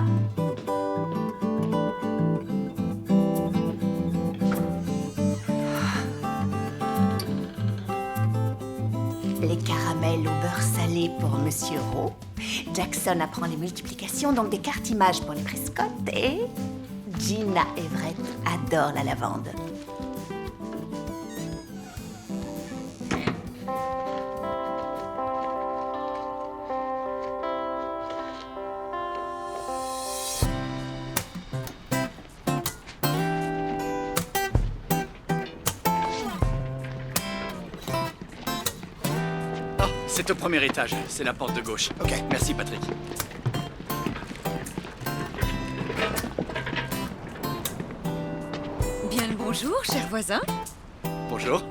là. Les caramels au beurre salé pour Monsieur Rowe. Jackson apprend les multiplications, donc des cartes images pour les Prescott. Et Gina Everett adore la lavande. C'est au premier étage, c'est la porte de gauche. Ok, merci Patrick. Bien le bonjour, cher voisin. Bonjour.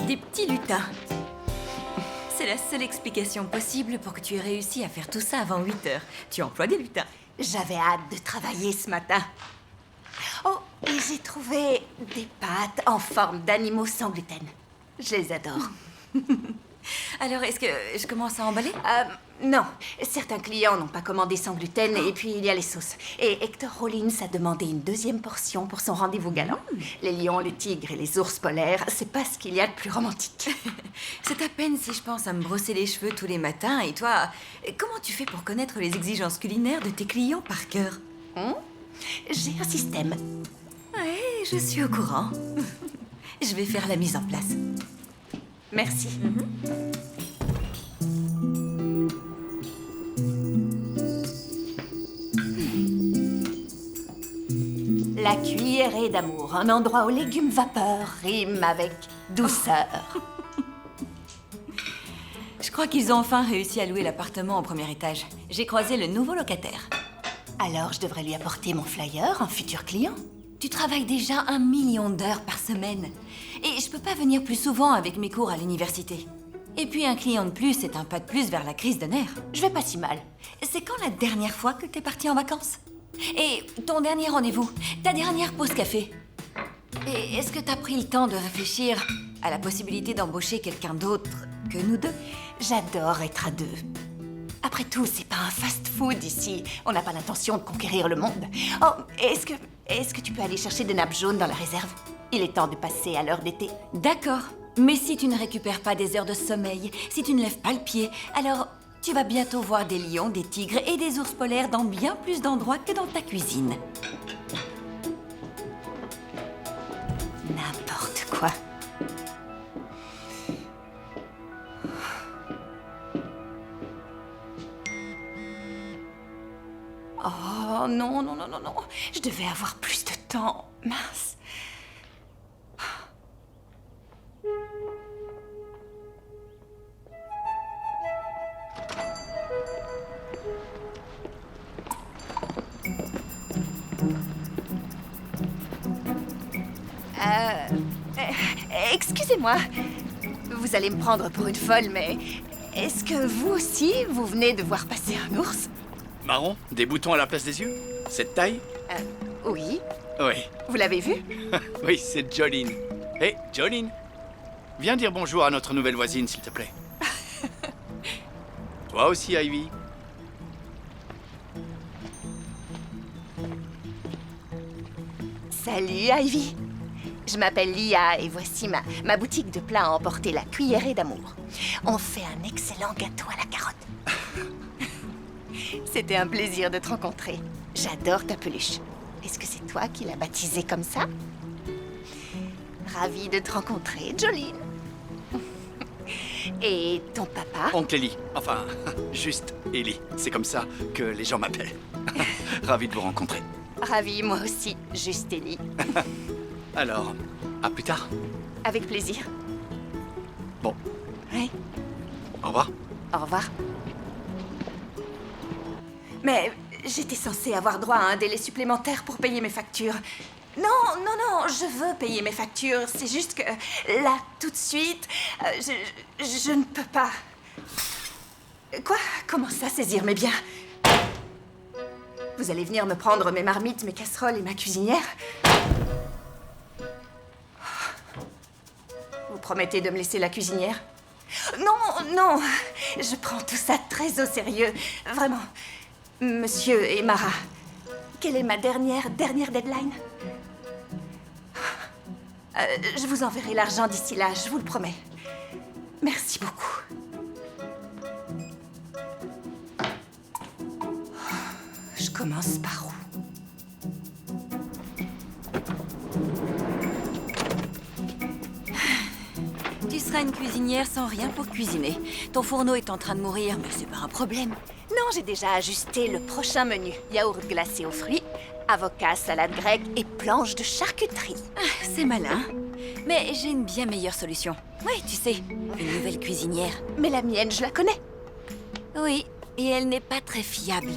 Des petits lutins. C'est la seule explication possible pour que tu aies réussi à faire tout ça avant 8 heures. Tu emploies des lutins. J'avais hâte de travailler ce matin. Oh, et j'ai trouvé des pâtes en forme d'animaux sans gluten. Je les adore. Alors, est-ce que je commence à emballer? Non, certains clients n'ont pas commandé sans gluten et puis il y a les sauces. Et Hector Rollins a demandé une deuxième portion pour son rendez-vous galant. Les lions, les tigres et les ours polaires, c'est pas ce qu'il y a de plus romantique. C'est à peine si je pense à me brosser les cheveux tous les matins. Et toi, comment tu fais pour connaître les exigences culinaires de tes clients par cœur? J'ai un système. Ouais, je suis au courant. Je vais faire la mise en place. Merci. La cuillerée d'amour, un endroit aux légumes vapeur, rime avec douceur. Je crois qu'ils ont enfin réussi à louer l'appartement au premier étage. J'ai croisé le nouveau locataire. Alors, je devrais lui apporter mon flyer, un futur client. Tu travailles déjà 1 million d'heures par semaine. Et je peux pas venir plus souvent avec mes cours à l'université. Et puis un client de plus, c'est un pas de plus vers la crise de nerfs. Je vais pas si mal. C'est quand la dernière fois que t'es parti en vacances? Et ton dernier rendez-vous? Ta dernière pause café? Et est-ce que t'as pris le temps de réfléchir à la possibilité d'embaucher quelqu'un d'autre que nous deux? J'adore être à deux. Après tout, c'est pas un fast-food ici. On n'a pas l'intention de conquérir le monde. Oh, est-ce que tu peux aller chercher des nappes jaunes dans la réserve? Il est temps de passer à l'heure d'été. D'accord. Mais si tu ne récupères pas des heures de sommeil, si tu ne lèves pas le pied, alors tu vas bientôt voir des lions, des tigres et des ours polaires dans bien plus d'endroits que dans ta cuisine. N'importe quoi. Oh non, non, non, non, non. Je devais avoir plus de temps. Mince. Excusez-moi. Vous allez me prendre pour une folle, mais est-ce que vous aussi, vous venez de voir passer un ours? Marron? Des boutons à la place des yeux? Cette taille? Oui. Oui. Vous l'avez vu? Oui, c'est Jolene. Hé, Jolene, viens dire bonjour à notre nouvelle voisine, s'il te plaît. Toi aussi, Ivy. Salut, Ivy. Je m'appelle Lia et voici ma boutique de plats à emporter, la cuillerée d'amour. On fait un excellent gâteau à la carotte. C'était un plaisir de te rencontrer. J'adore ta peluche. Est-ce que c'est toi qui l'as baptisée comme ça? Ravie de te rencontrer, Jolene. Et ton papa? Oncle Ellie. Enfin, juste Ellie. C'est comme ça que les gens m'appellent. Ravi de vous rencontrer. Ravie, moi aussi, juste Ellie. Alors, à plus tard. Avec plaisir. Bon, Oui, au revoir. au revoir. Mais j'étais censée avoir droit à un délai supplémentaire pour payer mes factures. Non, non, non, je veux payer mes factures. C'est juste que là, tout de suite, je ne peux pas. Quoi? Comment ça, saisir mes biens? Vous allez venir me prendre mes marmites, mes casseroles et ma cuisinière? Vous promettez de me laisser la cuisinière? Non, non, je prends tout ça très au sérieux. Vraiment. Monsieur et Mara, quelle est ma dernière deadline? Je vous enverrai l'argent d'ici là, je vous le promets. Merci beaucoup. Je commence par où? Tu seras une cuisinière sans rien pour cuisiner. Ton fourneau est en train de mourir, mais c'est pas un problème. Non, j'ai déjà ajusté le prochain menu. Yaourt glacé aux fruits, avocat, salade grecque et planche de charcuterie. C'est malin. Mais j'ai une bien meilleure solution. Oui, tu sais, une nouvelle cuisinière. Mais la mienne, je la connais. Oui, et elle n'est pas très fiable.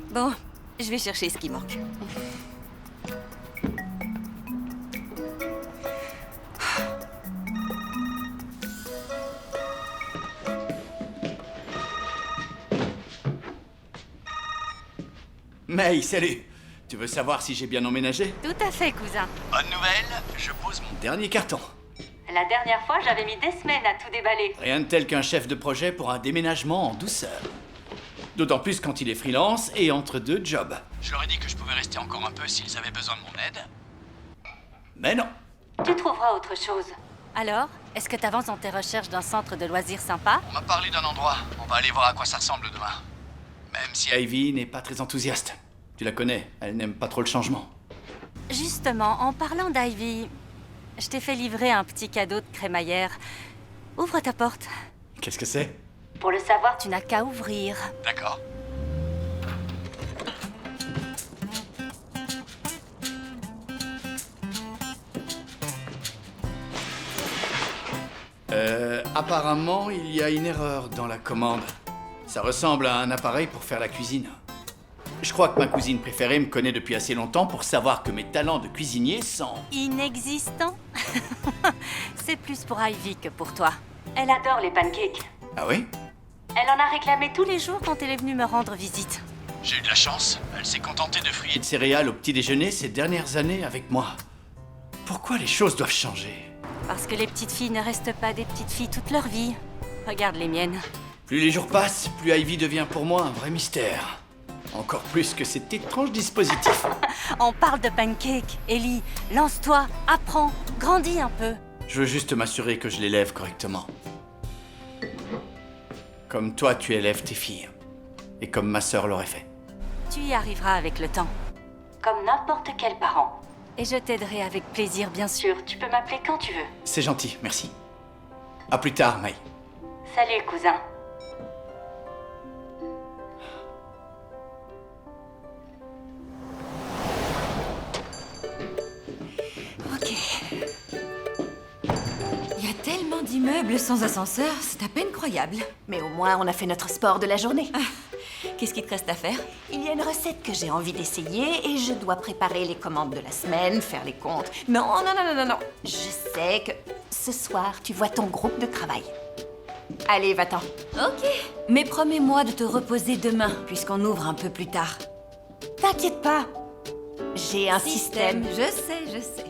Bon, je vais chercher ce qui manque. May, salut. Tu veux savoir si j'ai bien emménagé? Tout à fait, cousin. Bonne nouvelle, je pose mon dernier carton. La dernière fois, j'avais mis des semaines à tout déballer. Rien de tel qu'un chef de projet pour un déménagement en douceur. D'autant plus quand il est freelance et entre deux jobs. Je leur ai dit que je pouvais rester encore un peu s'ils avaient besoin de mon aide. Mais non. Tu trouveras autre chose. Alors, est-ce que t'avances dans tes recherches d'un centre de loisirs sympa? On m'a parlé d'un endroit. On va aller voir à quoi ça ressemble demain. Même si Ivy n'est pas très enthousiaste. Tu la connais, elle n'aime pas trop le changement. Justement, en parlant d'Ivy, je t'ai fait livrer un petit cadeau de crémaillère. Ouvre ta porte. Qu'est-ce que c'est? Pour le savoir, tu n'as qu'à ouvrir. D'accord. Apparemment, il y a une erreur dans la commande. Ça ressemble à un appareil pour faire la cuisine. Je crois que ma cousine préférée me connaît depuis assez longtemps pour savoir que mes talents de cuisinier sont... Inexistant? C'est plus pour Ivy que pour toi. Elle adore les pancakes. Ah oui? Elle en a réclamé tous les jours quand elle est venue me rendre visite. J'ai eu de la chance. Elle s'est contentée de fruits et de céréales au petit déjeuner ces dernières années avec moi. Pourquoi les choses doivent changer? Parce que les petites filles ne restent pas des petites filles toute leur vie. Regarde les miennes. Plus les jours passent, plus Ivy devient pour moi un vrai mystère. Encore plus que cet étrange dispositif. On parle de pancakes. Ellie, lance-toi, apprends, grandis un peu. Je veux juste m'assurer que je l'élève correctement. Comme toi, tu élèves tes filles. Et comme ma sœur l'aurait fait. Tu y arriveras avec le temps. Comme n'importe quel parent. Et je t'aiderai avec plaisir, bien sûr. Tu peux m'appeler quand tu veux. C'est gentil, merci. À plus tard, May. Salut, cousin. Ok. Il y a tellement d'immeubles sans ascenseur, c'est à peine croyable. Mais au moins, on a fait notre sport de la journée. Qu'est-ce qu'il te reste à faire? Il y a une recette que j'ai envie d'essayer et je dois préparer les commandes de la semaine, faire les comptes. Non, non, non, non, non, non. Je sais que ce soir, tu vois ton groupe de travail. Allez, va-t'en. Ok. Mais promets-moi de te reposer demain, puisqu'on ouvre un peu plus tard. T'inquiète pas. J'ai un système. Je sais, je sais.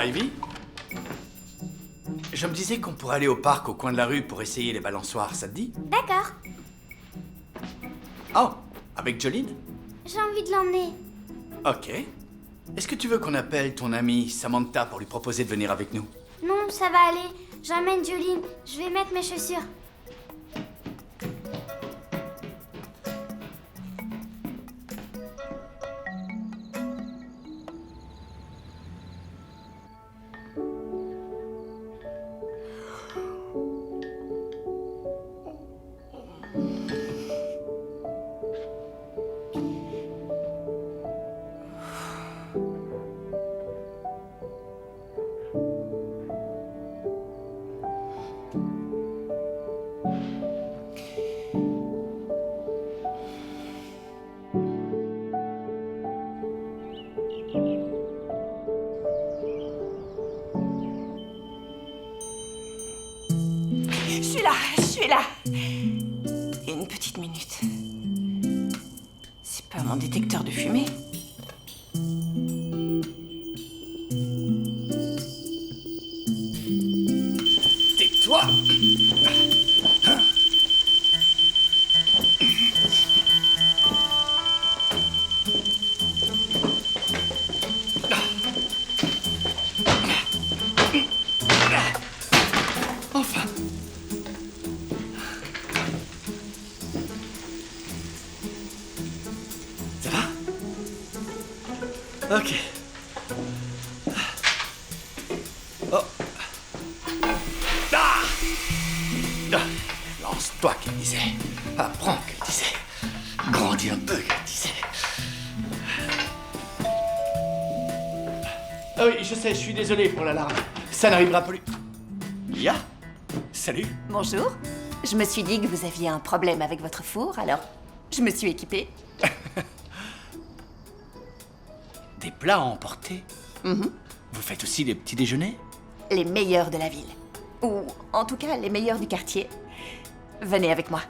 Ivy? Je me disais qu'on pourrait aller au parc au coin de la rue pour essayer les balançoires, ça te dit? D'accord, Oh, avec Jolene? j'ai envie de l'emmener. Ok. Est-ce que tu veux qu'on appelle ton amie Samantha pour lui proposer de venir avec nous? Non, ça va aller. J'emmène Jolene. Je vais mettre mes chaussures. Petite minute. C'est pas mon détecteur de fumée. Tais-toi! Enfin! Ça va? Ok. Oh. Ah! Lance-toi, qu'elle disait. Apprends, qu'elle disait. Grandis un peu, qu'elle disait. Ah oui, je sais, je suis désolé pour l'alarme. Ça n'arrivera plus. Lia? Salut. Bonjour. Je me suis dit que vous aviez un problème avec votre four, alors je me suis équipée. Des plats à emporter? Mhm. Vous faites aussi des petits déjeuners? Les meilleurs de la ville. Ou en tout cas, les meilleurs du quartier. Venez avec moi.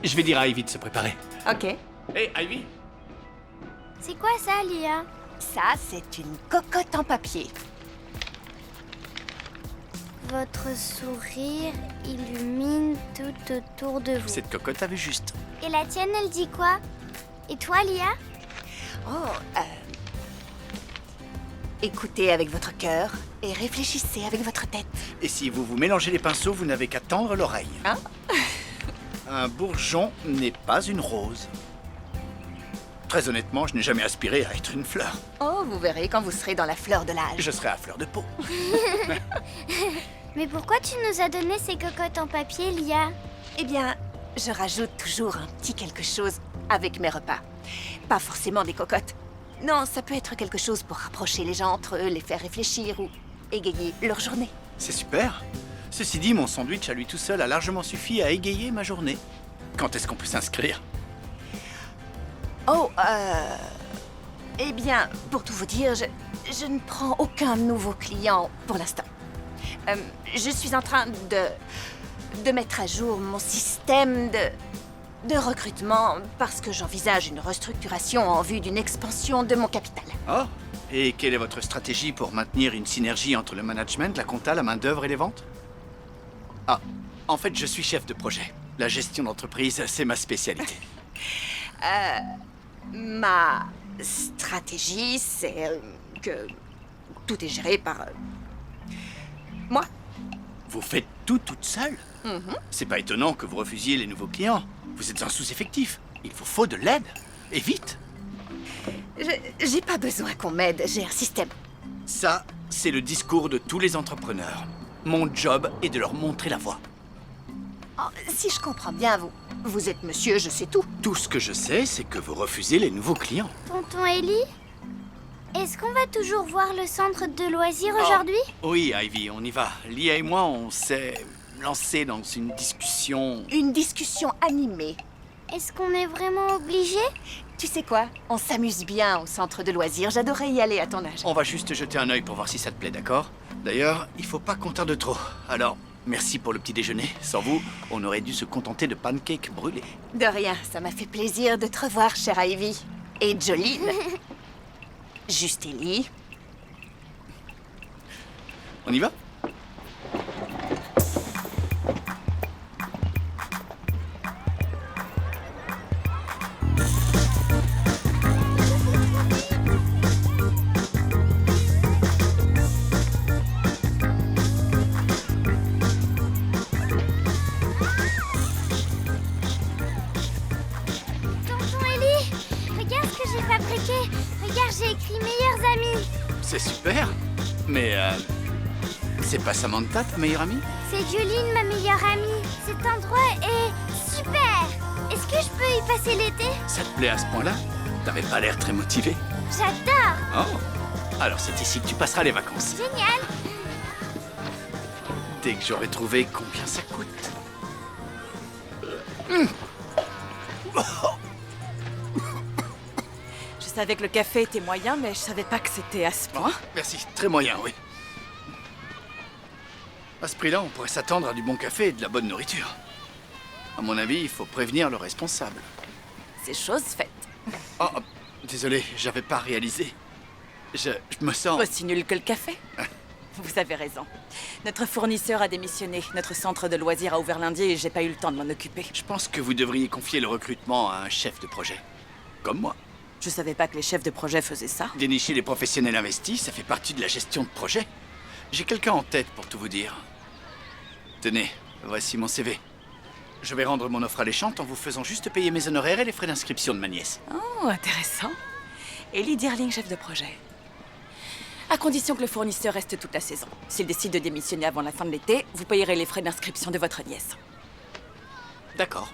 Je vais dire à Ivy de se préparer. Ok. Hé, Ivy? C'est quoi ça, Lia? Ça, c'est une cocotte en papier. Votre sourire illumine tout autour de vous. Cette cocotte avait juste. Et la tienne, elle dit quoi? Et toi, Lia? Oh, écoutez avec votre cœur et réfléchissez avec votre tête. Et si vous vous mélangez les pinceaux, vous n'avez qu'à tendre l'oreille. Hein? Un bourgeon n'est pas une rose. Très honnêtement, je n'ai jamais aspiré à être une fleur. Oh, vous verrez quand vous serez dans la fleur de l'âge. Je serai à fleur de peau. Mais pourquoi tu nous as donné ces cocottes en papier, Lia? Eh bien, je rajoute toujours un petit quelque chose avec mes repas. Pas forcément des cocottes. Non, ça peut être quelque chose pour rapprocher les gens entre eux, les faire réfléchir ou égayer leur journée. C'est super. Ceci dit, mon sandwich à lui tout seul a largement suffi à égayer ma journée. Quand est-ce qu'on peut s'inscrire? Oh, eh bien, pour tout vous dire, je ne prends aucun nouveau client pour l'instant. Je suis en train de mettre à jour mon système de recrutement parce que j'envisage une restructuration en vue d'une expansion de mon capital. Oh. Et quelle est votre stratégie pour maintenir une synergie entre le management, la compta, la main-d'œuvre et les ventes? Ah, en fait, je suis chef de projet. La gestion d'entreprise, c'est ma spécialité. Ma stratégie, c'est que tout est géré par moi. Vous faites tout toute seule? C'est pas étonnant que vous refusiez les nouveaux clients. Vous êtes un sous-effectif. Il vous faut de l'aide. Et vite. J'ai pas besoin qu'on m'aide, j'ai un système. Ça, c'est le discours de tous les entrepreneurs. Mon job est de leur montrer la voie. Oh, si je comprends bien, vous êtes monsieur, je sais tout. Tout ce que je sais, c'est que vous refusez les nouveaux clients. Tonton Ellie? Est-ce qu'on va toujours voir le centre de loisirs aujourd'hui? Oui, Ivy, on y va. Lia et moi, on s'est lancés dans une discussion. Une discussion animée. Est-ce qu'on est vraiment obligé? Tu sais quoi? On s'amuse bien au centre de loisirs. J'adorais y aller à ton âge. On va juste jeter un œil pour voir si ça te plaît, d'accord? D'ailleurs, il faut pas qu'on tarde trop. Alors, merci pour le petit déjeuner. Sans vous, on aurait dû se contenter de pancakes brûlés. De rien, ça m'a fait plaisir de te revoir, chère Ivy. Et Jolene. Juste Ellie. On y va? Tonton Ellie, regarde ce que j'ai fabriqué. Regarde, j'ai écrit meilleurs amis. C'est super. Mais, c'est pas Samantha, ta meilleure amie? C'est Jolene, ma meilleure amie. Cet endroit est super. Est-ce que je peux y passer l'été? Ça te plaît à ce point-là? T'avais pas l'air très motivé. J'adore. Oh. Alors c'est ici que tu passeras les vacances. Génial. Dès que j'aurai trouvé combien ça coûte. Je savais que le café était moyen, mais je savais pas que c'était à ce point. Merci, très moyen, oui. À ce prix-là, on pourrait s'attendre à du bon café et de la bonne nourriture. À mon avis, il faut prévenir le responsable. C'est chose faite. Oh, désolé, j'avais pas réalisé. Je me sens... Aussi nul que le café. Vous avez raison. Notre fournisseur a démissionné. Notre centre de loisirs a ouvert lundi et j'ai pas eu le temps de m'en occuper. Je pense que vous devriez confier le recrutement à un chef de projet. Comme moi. Je savais pas que les chefs de projet faisaient ça. Dénicher les professionnels investis, ça fait partie de la gestion de projet. J'ai quelqu'un en tête pour tout vous dire. Tenez, voici mon CV. Je vais rendre mon offre alléchante en vous faisant juste payer mes honoraires et les frais d'inscription de ma nièce. Oh, intéressant. Ellie Dearling, chef de projet. À condition que le fournisseur reste toute la saison. S'il décide de démissionner avant la fin de l'été, vous payerez les frais d'inscription de votre nièce. D'accord.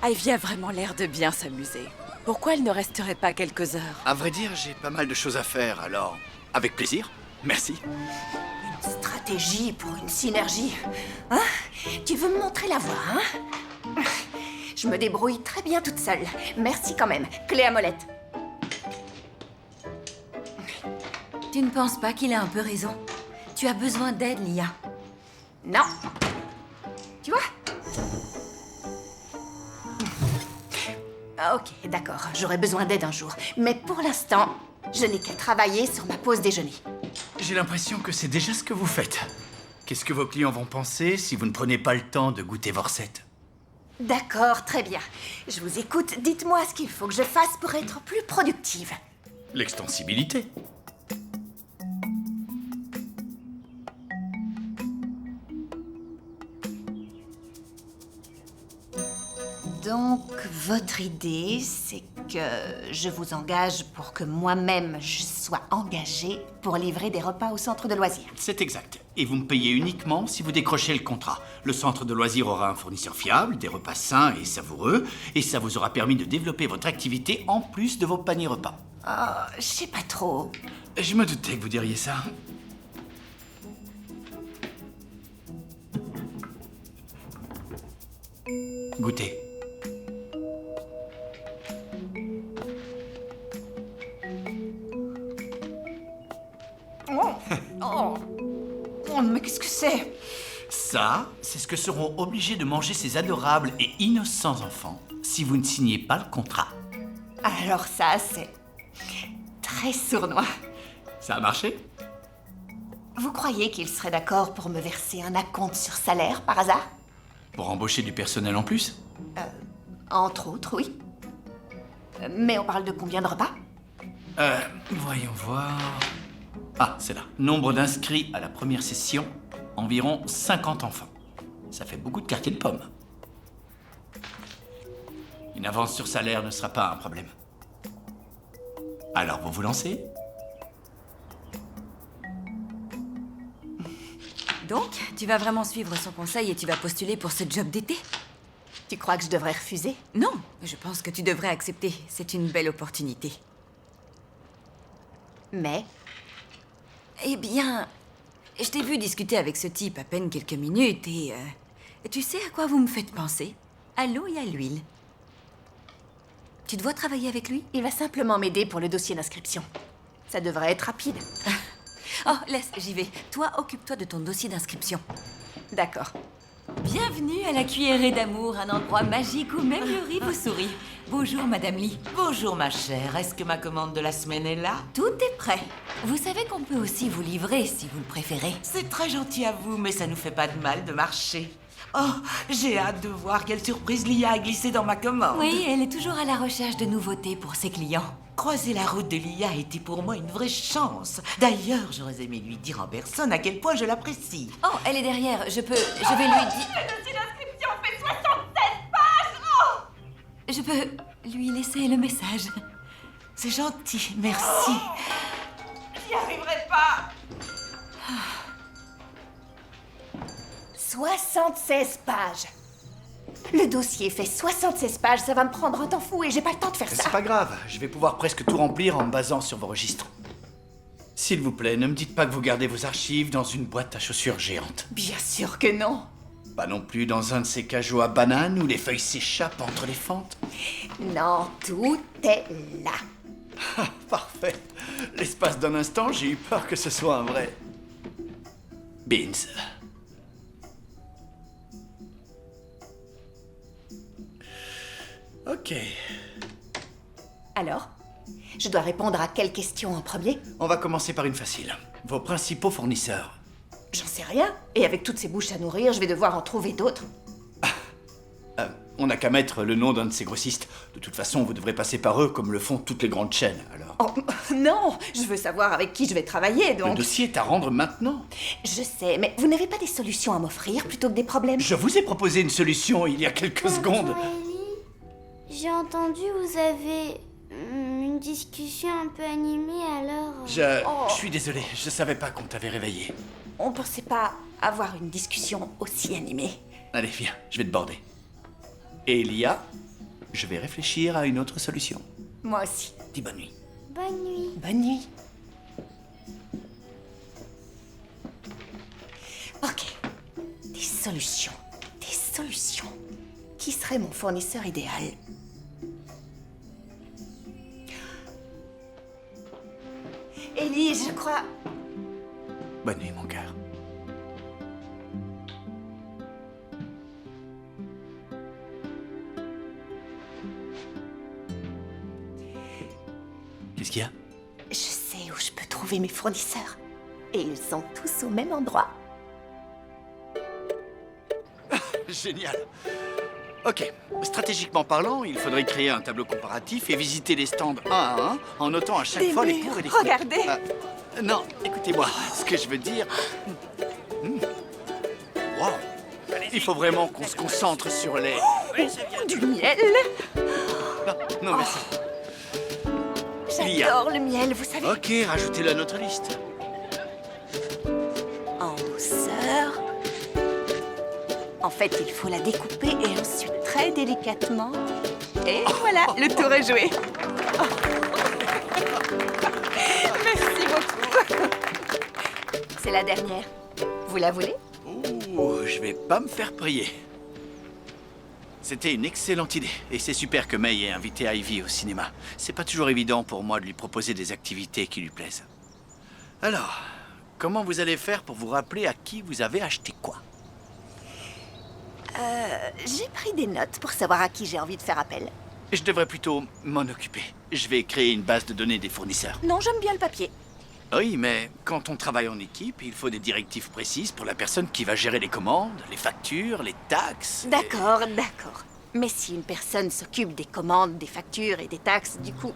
Ivy a vraiment l'air de bien s'amuser. Pourquoi elle ne resterait pas quelques heures? À vrai dire, j'ai pas mal de choses à faire, alors... Avec plaisir. Merci. Une stratégie pour une synergie. Hein? Tu veux me montrer la voie, hein? Je me débrouille très bien toute seule. Merci quand même. Clé à molette. Tu ne penses pas qu'il a un peu raison? Tu as besoin d'aide, Lia. Non. Tu vois? Ah, ok, d'accord. J'aurai besoin d'aide un jour. Mais pour l'instant, je n'ai qu'à travailler sur ma pause déjeuner. J'ai l'impression que c'est déjà ce que vous faites. Qu'est-ce que vos clients vont penser si vous ne prenez pas le temps de goûter vos recettes? D'accord, très bien. Je vous écoute. Dites-moi ce qu'il faut que je fasse pour être plus productive. L'extensibilité. Donc, votre idée, c'est que je vous engage pour que moi-même je sois engagée pour livrer des repas au centre de loisirs. C'est exact. Et vous me payez uniquement si vous décrochez le contrat. Le centre de loisirs aura un fournisseur fiable, des repas sains et savoureux, et ça vous aura permis de développer votre activité en plus de vos paniers repas. Oh, je sais pas trop. Je me doutais que vous diriez ça. Goûtez. Oh, mais qu'est-ce que c'est? Ça, c'est ce que seront obligés de manger ces adorables et innocents enfants si vous ne signez pas le contrat. Alors ça, c'est très sournois. Ça a marché? Vous croyez qu'il serait d'accord pour me verser un acompte sur salaire, par hasard? Pour embaucher du personnel en plus? Entre autres, oui. Mais on parle de combien de repas? Voyons voir... Ah, c'est là. Nombre d'inscrits à la première session, environ 50 enfants. Ça fait beaucoup de quartiers de pommes. Une avance sur salaire ne sera pas un problème. Alors, vous vous lancez? Donc, tu vas vraiment suivre son conseil et tu vas postuler pour ce job d'été? Tu crois que je devrais refuser? Non, je pense que tu devrais accepter. C'est une belle opportunité. Mais... Eh bien, je t'ai vu discuter avec ce type à peine quelques minutes et... tu sais à quoi vous me faites penser? À l'eau et à l'huile. Tu dois travailler avec lui? il va simplement m'aider pour le dossier d'inscription. Ça devrait être rapide. Oh, laisse, j'y vais. Toi, occupe-toi de ton dossier d'inscription. D'accord. Bienvenue à la Cuillerée d'Amour, un endroit magique où même le riz vous sourit. Bonjour, Madame Lee. Bonjour ma chère, est-ce que ma commande de la semaine est là? Tout est prêt. Vous savez qu'on peut aussi vous livrer si vous le préférez. C'est très gentil à vous, mais ça nous fait pas de mal de marcher. Oh, j'ai hâte de voir quelle surprise Lia a glissé dans ma commande. Oui, elle est toujours à la recherche de nouveautés pour ses clients. Croiser la route de Lia a été pour moi une vraie chance. D'ailleurs, j'aurais aimé lui dire en personne à quel point je l'apprécie. Oh, elle est derrière. Je vais lui dire... Le dossier d'inscription fait 76 pages. Oh! Je peux lui laisser le message. C'est gentil, merci. J'y arriverai pas. 76 pages. Le dossier fait 76 pages, ça va me prendre un temps fou et j'ai pas le temps de faire ça. C'est pas grave, je vais pouvoir presque tout remplir en me basant sur vos registres. S'il vous plaît, ne me dites pas que vous gardez vos archives dans une boîte à chaussures géante. Bien sûr que non. Pas non plus dans un de ces cajots à bananes où les feuilles s'échappent entre les fentes. Non, tout est là. Ah, parfait. L'espace d'un instant, j'ai eu peur que ce soit un vrai... Beans. Ok. Alors? Je dois répondre à quelle question en premier? On va commencer par une facile. Vos principaux fournisseurs. J'en sais rien. Et avec toutes ces bouches à nourrir, je vais devoir en trouver d'autres. On n'a qu'à mettre le nom d'un de ces grossistes. De toute façon, vous devrez passer par eux comme le font toutes les grandes chaînes, alors. Oh, non! Je veux savoir avec qui je vais travailler, Le donc... dossier est à rendre maintenant. Je sais, mais vous n'avez pas des solutions à m'offrir plutôt que des problèmes? Je vous ai proposé une solution il y a quelques secondes. Bonjour, Ellie. J'ai entendu vous avez une discussion un peu animée, alors... Je suis désolé, je savais pas qu'on t'avait réveillé. On pensait pas avoir une discussion aussi animée. Allez, viens, je vais te border. Et Lia, je vais réfléchir à une autre solution. Moi aussi. Dis bonne nuit. Bonne nuit. Bonne nuit. Ok. Des solutions. Des solutions. Qui serait mon fournisseur idéal? Ellie, je crois... Bonne nuit, mon cœur. Qu'est-ce qu'il y a? Je sais où je peux trouver mes fournisseurs. Et ils sont tous au même endroit. Génial. Ok, stratégiquement parlant, il faudrait créer un tableau comparatif et visiter les stands un à un en notant à chaque Des fois les murs, pour et les contre. regardez. Non, écoutez-moi, ce que je veux dire... Wow. Il faut vraiment qu'on se concentre sur les... Du miel. Non, merci. J'adore le miel, vous savez. Ok, rajoutez-le à notre liste. En douceur. En fait, il faut la découper et ensuite très délicatement. Et voilà, le tour est joué. Merci beaucoup. C'est la dernière. Vous la voulez? Ouh, je vais pas me faire prier. C'était une excellente idée. Et c'est super que May ait invité Ivy au cinéma. C'est pas toujours évident pour moi de lui proposer des activités qui lui plaisent. Alors, comment vous allez faire pour vous rappeler à qui vous avez acheté quoi? J'ai pris des notes pour savoir à qui j'ai envie de faire appel. Je devrais plutôt m'en occuper. Je vais créer une base de données des fournisseurs. Non, j'aime bien le papier. Oui, mais quand on travaille en équipe, il faut des directives précises pour la personne qui va gérer les commandes, les factures, les taxes... D'accord, d'accord. Mais si une personne s'occupe des commandes, des factures et des taxes, du coup,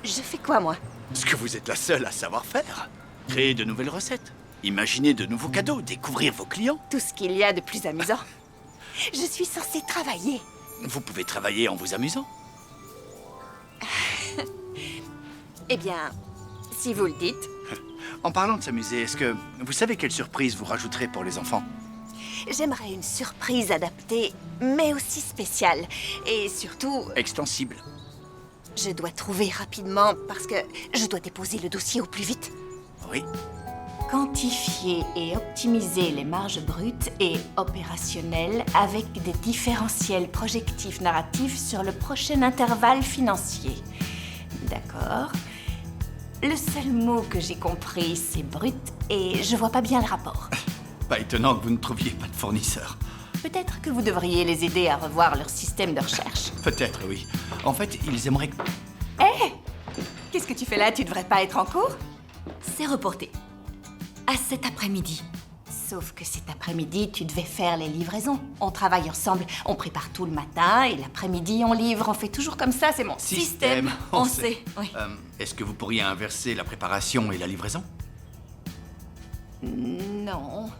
je fais quoi, moi? Ce que vous êtes la seule à savoir faire. Créer de nouvelles recettes, imaginer de nouveaux cadeaux, découvrir vos clients. Tout ce qu'il y a de plus amusant. Je suis censée travailler. Vous pouvez travailler en vous amusant. Eh bien, si vous le dites. En parlant de s'amuser, est-ce que vous savez quelle surprise vous rajouterez pour les enfants? J'aimerais une surprise adaptée, mais aussi spéciale. Et surtout, Extensible. je dois trouver rapidement parce que je dois déposer le dossier au plus vite. Oui. Quantifier et optimiser les marges brutes et opérationnelles avec des différentiels projectifs narratifs sur le prochain intervalle financier. D'accord. Le seul mot que j'ai compris, c'est brut, et je vois pas bien le rapport. Pas étonnant que vous ne trouviez pas de fournisseur. Peut-être que vous devriez les aider à revoir leur système de recherche. Peut-être, oui. En fait, ils aimeraient... Qu'est-ce que tu fais là? Tu devrais pas être en cours? C'est reporté. À cet après-midi. Sauf que cet après-midi, tu devais faire les livraisons. On travaille ensemble, on prépare tout le matin, et l'après-midi, on livre. On fait toujours comme ça, c'est mon système. On sait, oui. Est-ce que vous pourriez inverser la préparation et la livraison? Non.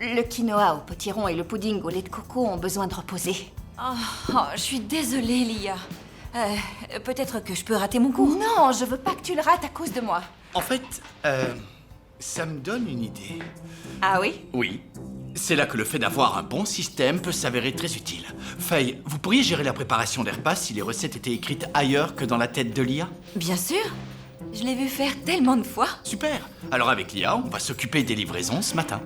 Le quinoa au potiron et le pudding au lait de coco ont besoin de reposer. Je suis désolée, Lia. Peut-être que je peux rater mon cours. Non, je veux pas que tu le rates à cause de moi. En fait, ça me donne une idée. Ah oui? Oui. C'est là que le fait d'avoir un bon système peut s'avérer très utile. Faye, vous pourriez gérer la préparation des repas si les recettes étaient écrites ailleurs que dans la tête de Lia? Bien sûr. Je l'ai vu faire tellement de fois. Super. Alors avec Lia, on va s'occuper des livraisons ce matin.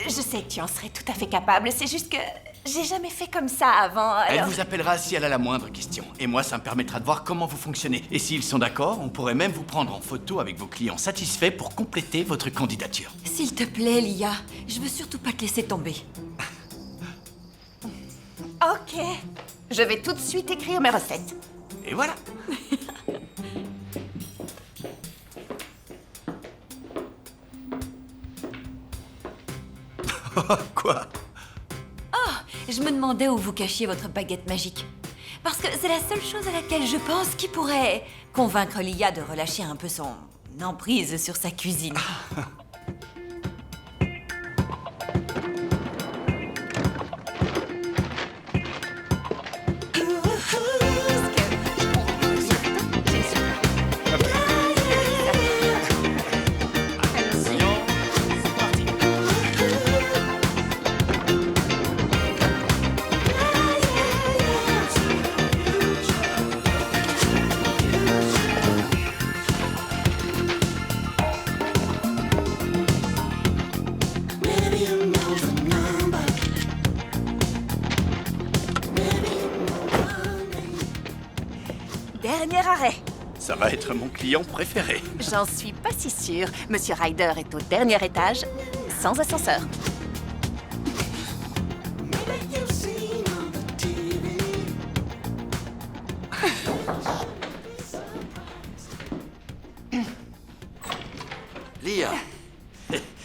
Je sais que tu en serais tout à fait capable, c'est juste que j'ai jamais fait comme ça avant, alors... Elle vous appellera si elle a la moindre question. Et moi, ça me permettra de voir comment vous fonctionnez. Et s'ils sont d'accord, on pourrait même vous prendre en photo avec vos clients satisfaits pour compléter votre candidature. S'il te plaît, Lia, je veux surtout pas te laisser tomber. Ok. Je vais tout de suite écrire mes recettes. Et voilà. Quoi? Je me demandais où vous cachiez votre baguette magique. Parce que c'est la seule chose à laquelle je pense qui pourrait convaincre Lia de relâcher un peu son emprise sur sa cuisine. Dernier arrêt. Ça va être mon client préféré. J'en suis pas si sûre. Monsieur Ryder est au dernier étage, sans ascenseur. Lia,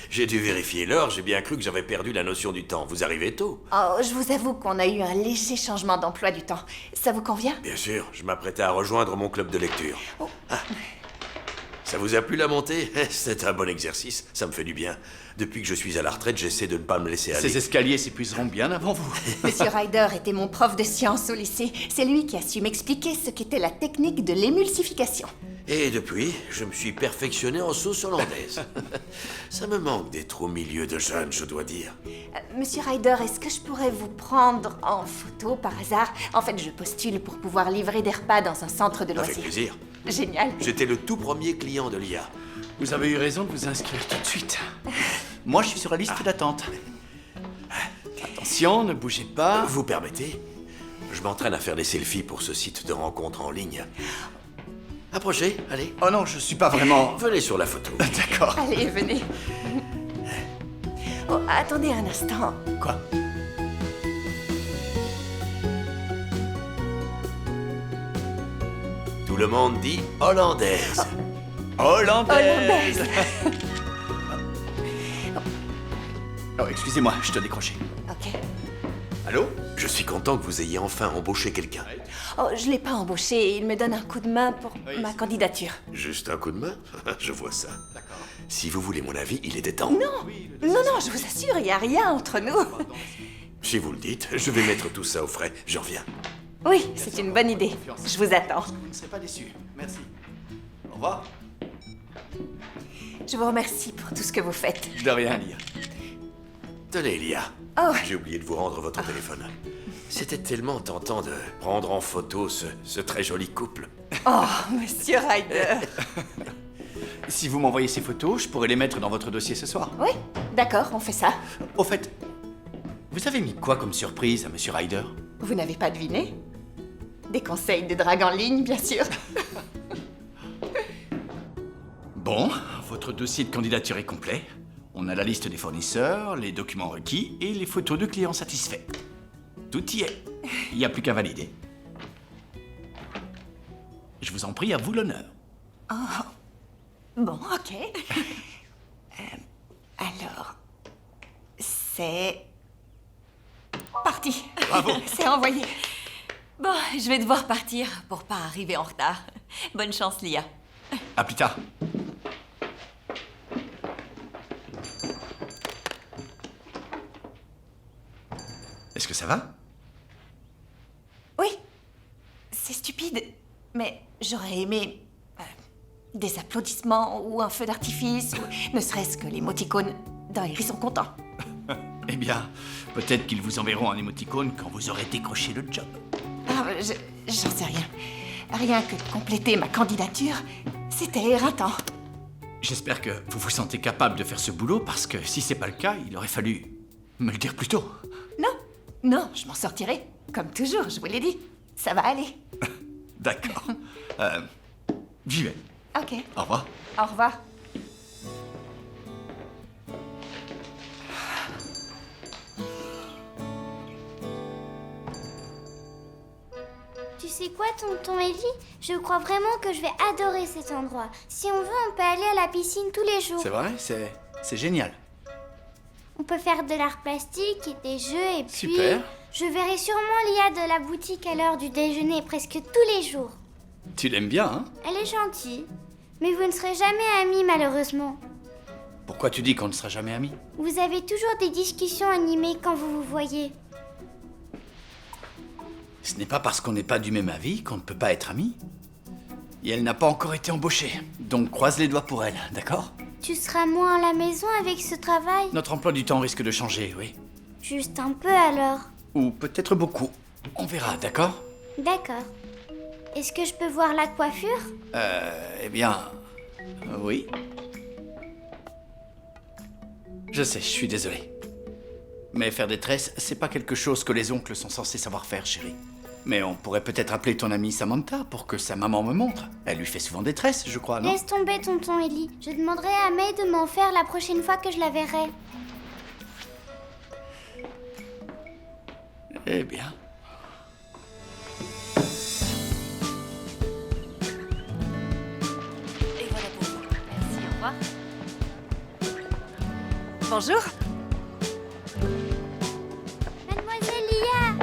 j'ai dû vérifier l'heure, j'ai bien cru que j'avais perdu la notion du temps. Vous arrivez tôt. Oh, je vous avoue qu'on a eu un léger changement d'emploi du temps. Ça vous convient? Bien sûr, je m'apprêtais à rejoindre mon club de lecture. Oh. Ah. Ça vous a plu la montée? C'est un bon exercice, ça me fait du bien. Depuis que je suis à la retraite, j'essaie de ne pas me laisser aller. Ces escaliers s'épuiseront bien avant vous. Monsieur Ryder était mon prof de sciences au lycée. C'est lui qui a su m'expliquer ce qu'était la technique de l'émulsification. Et depuis, je me suis perfectionné en sauce hollandaise. Ça me manque d'être au milieu de jeunes, je dois dire. Monsieur Ryder, est-ce que je pourrais vous prendre en photo par hasard? En fait, je postule pour pouvoir livrer des repas dans un centre de Avec loisirs. plaisir. Génial. J'étais le tout premier client de l'IA. Vous avez eu raison de vous inscrire tout de suite. Moi, je suis sur la liste d'attente. Attention, ne bougez pas. Vous permettez? Je m'entraîne à faire des selfies pour ce site de rencontre en ligne. Approchez, allez. Oh non, je suis pas vraiment... Venez sur la photo. D'accord. Allez, venez. Oh, attendez un instant. Quoi? Tout le monde dit hollandaise. Hollandaise. Oh, excusez-moi, je te décrochais. Ok. Allô? Je suis content que vous ayez enfin embauché quelqu'un. Oh, je l'ai pas embauché. Il me donne un coup de main pour ma candidature. Juste un coup de main? Je vois ça. D'accord. Si vous voulez mon avis, il était temps. Non, non, je vous assure, il n'y a rien entre nous. Si vous le dites, je vais mettre tout ça au frais. Je reviens. Oui, c'est une bonne idée. Je vous attends. Vous ne serez pas déçus. Merci. Au revoir. Je vous remercie pour tout ce que vous faites. De rien, Lia. Tenez, Lia. Oh. J'ai oublié de vous rendre votre téléphone. C'était tellement tentant de prendre en photo ce très joli couple. Oh, Monsieur Ryder. Si vous m'envoyez ces photos, je pourrais les mettre dans votre dossier ce soir. Oui, d'accord, on fait ça. Au fait, vous avez mis quoi comme surprise à Monsieur Ryder? Vous n'avez pas deviné? Des conseils de drague en ligne, bien sûr. Bon, votre dossier de candidature est complet. On a la liste des fournisseurs, les documents requis et les photos de clients satisfaits. Tout y est. Il n'y a plus qu'à valider. Je vous en prie, à vous l'honneur. Bon, ok. Alors, c'est parti. Bravo. C'est envoyé. Bon, je vais devoir partir pour pas arriver en retard. Bonne chance, Lia. À plus tard. Est-ce que ça va? Oui, c'est stupide, mais j'aurais aimé des applaudissements ou un feu d'artifice, ou ne serait-ce que l'émoticône d'un hérisson content. Eh bien, peut-être qu'ils vous enverront un émoticône quand vous aurez décroché le job. Ah, j'en sais rien. Rien que de compléter ma candidature, c'était éreintant. J'espère que vous vous sentez capable de faire ce boulot, parce que si c'est pas le cas, il aurait fallu me le dire plus tôt. Non, je m'en sortirai. Comme toujours, je vous l'ai dit. Ça va aller. D'accord. J'y vais. Ok, Au revoir. au revoir. Tu sais quoi, tonton Ellie? Je crois vraiment que je vais adorer cet endroit. Si on veut, on peut aller à la piscine tous les jours. C'est vrai, c'est génial. On peut faire de l'art plastique et des jeux et puis... Super. Je verrai sûrement Lia de la boutique à l'heure du déjeuner presque tous les jours. Tu l'aimes bien, hein? Elle est gentille. Mais vous ne serez jamais amis, malheureusement. Pourquoi tu dis qu'on ne sera jamais amis? Vous avez toujours des discussions animées quand vous vous voyez. Ce n'est pas parce qu'on n'est pas du même avis qu'on ne peut pas être amis. Et elle n'a pas encore été embauchée, donc croise les doigts pour elle, d'accord? Tu seras moins à la maison avec ce travail? Notre emploi du temps risque de changer, oui. Juste un peu alors. Ou peut-être beaucoup. On verra, d'accord? D'accord. Est-ce que je peux voir la coiffure? Eh bien... oui. Je sais, je suis désolé. Mais faire des tresses, c'est pas quelque chose que les oncles sont censés savoir faire, chérie. Mais on pourrait peut-être appeler ton amie Samantha pour que sa maman me montre. Elle lui fait souvent des tresses, je crois, non? Laisse tomber, tonton Ellie. Je demanderai à May de m'en faire la prochaine fois que je la verrai. Eh bien... Et voilà pour vous. Merci, au revoir. Bonjour. Mademoiselle Lia!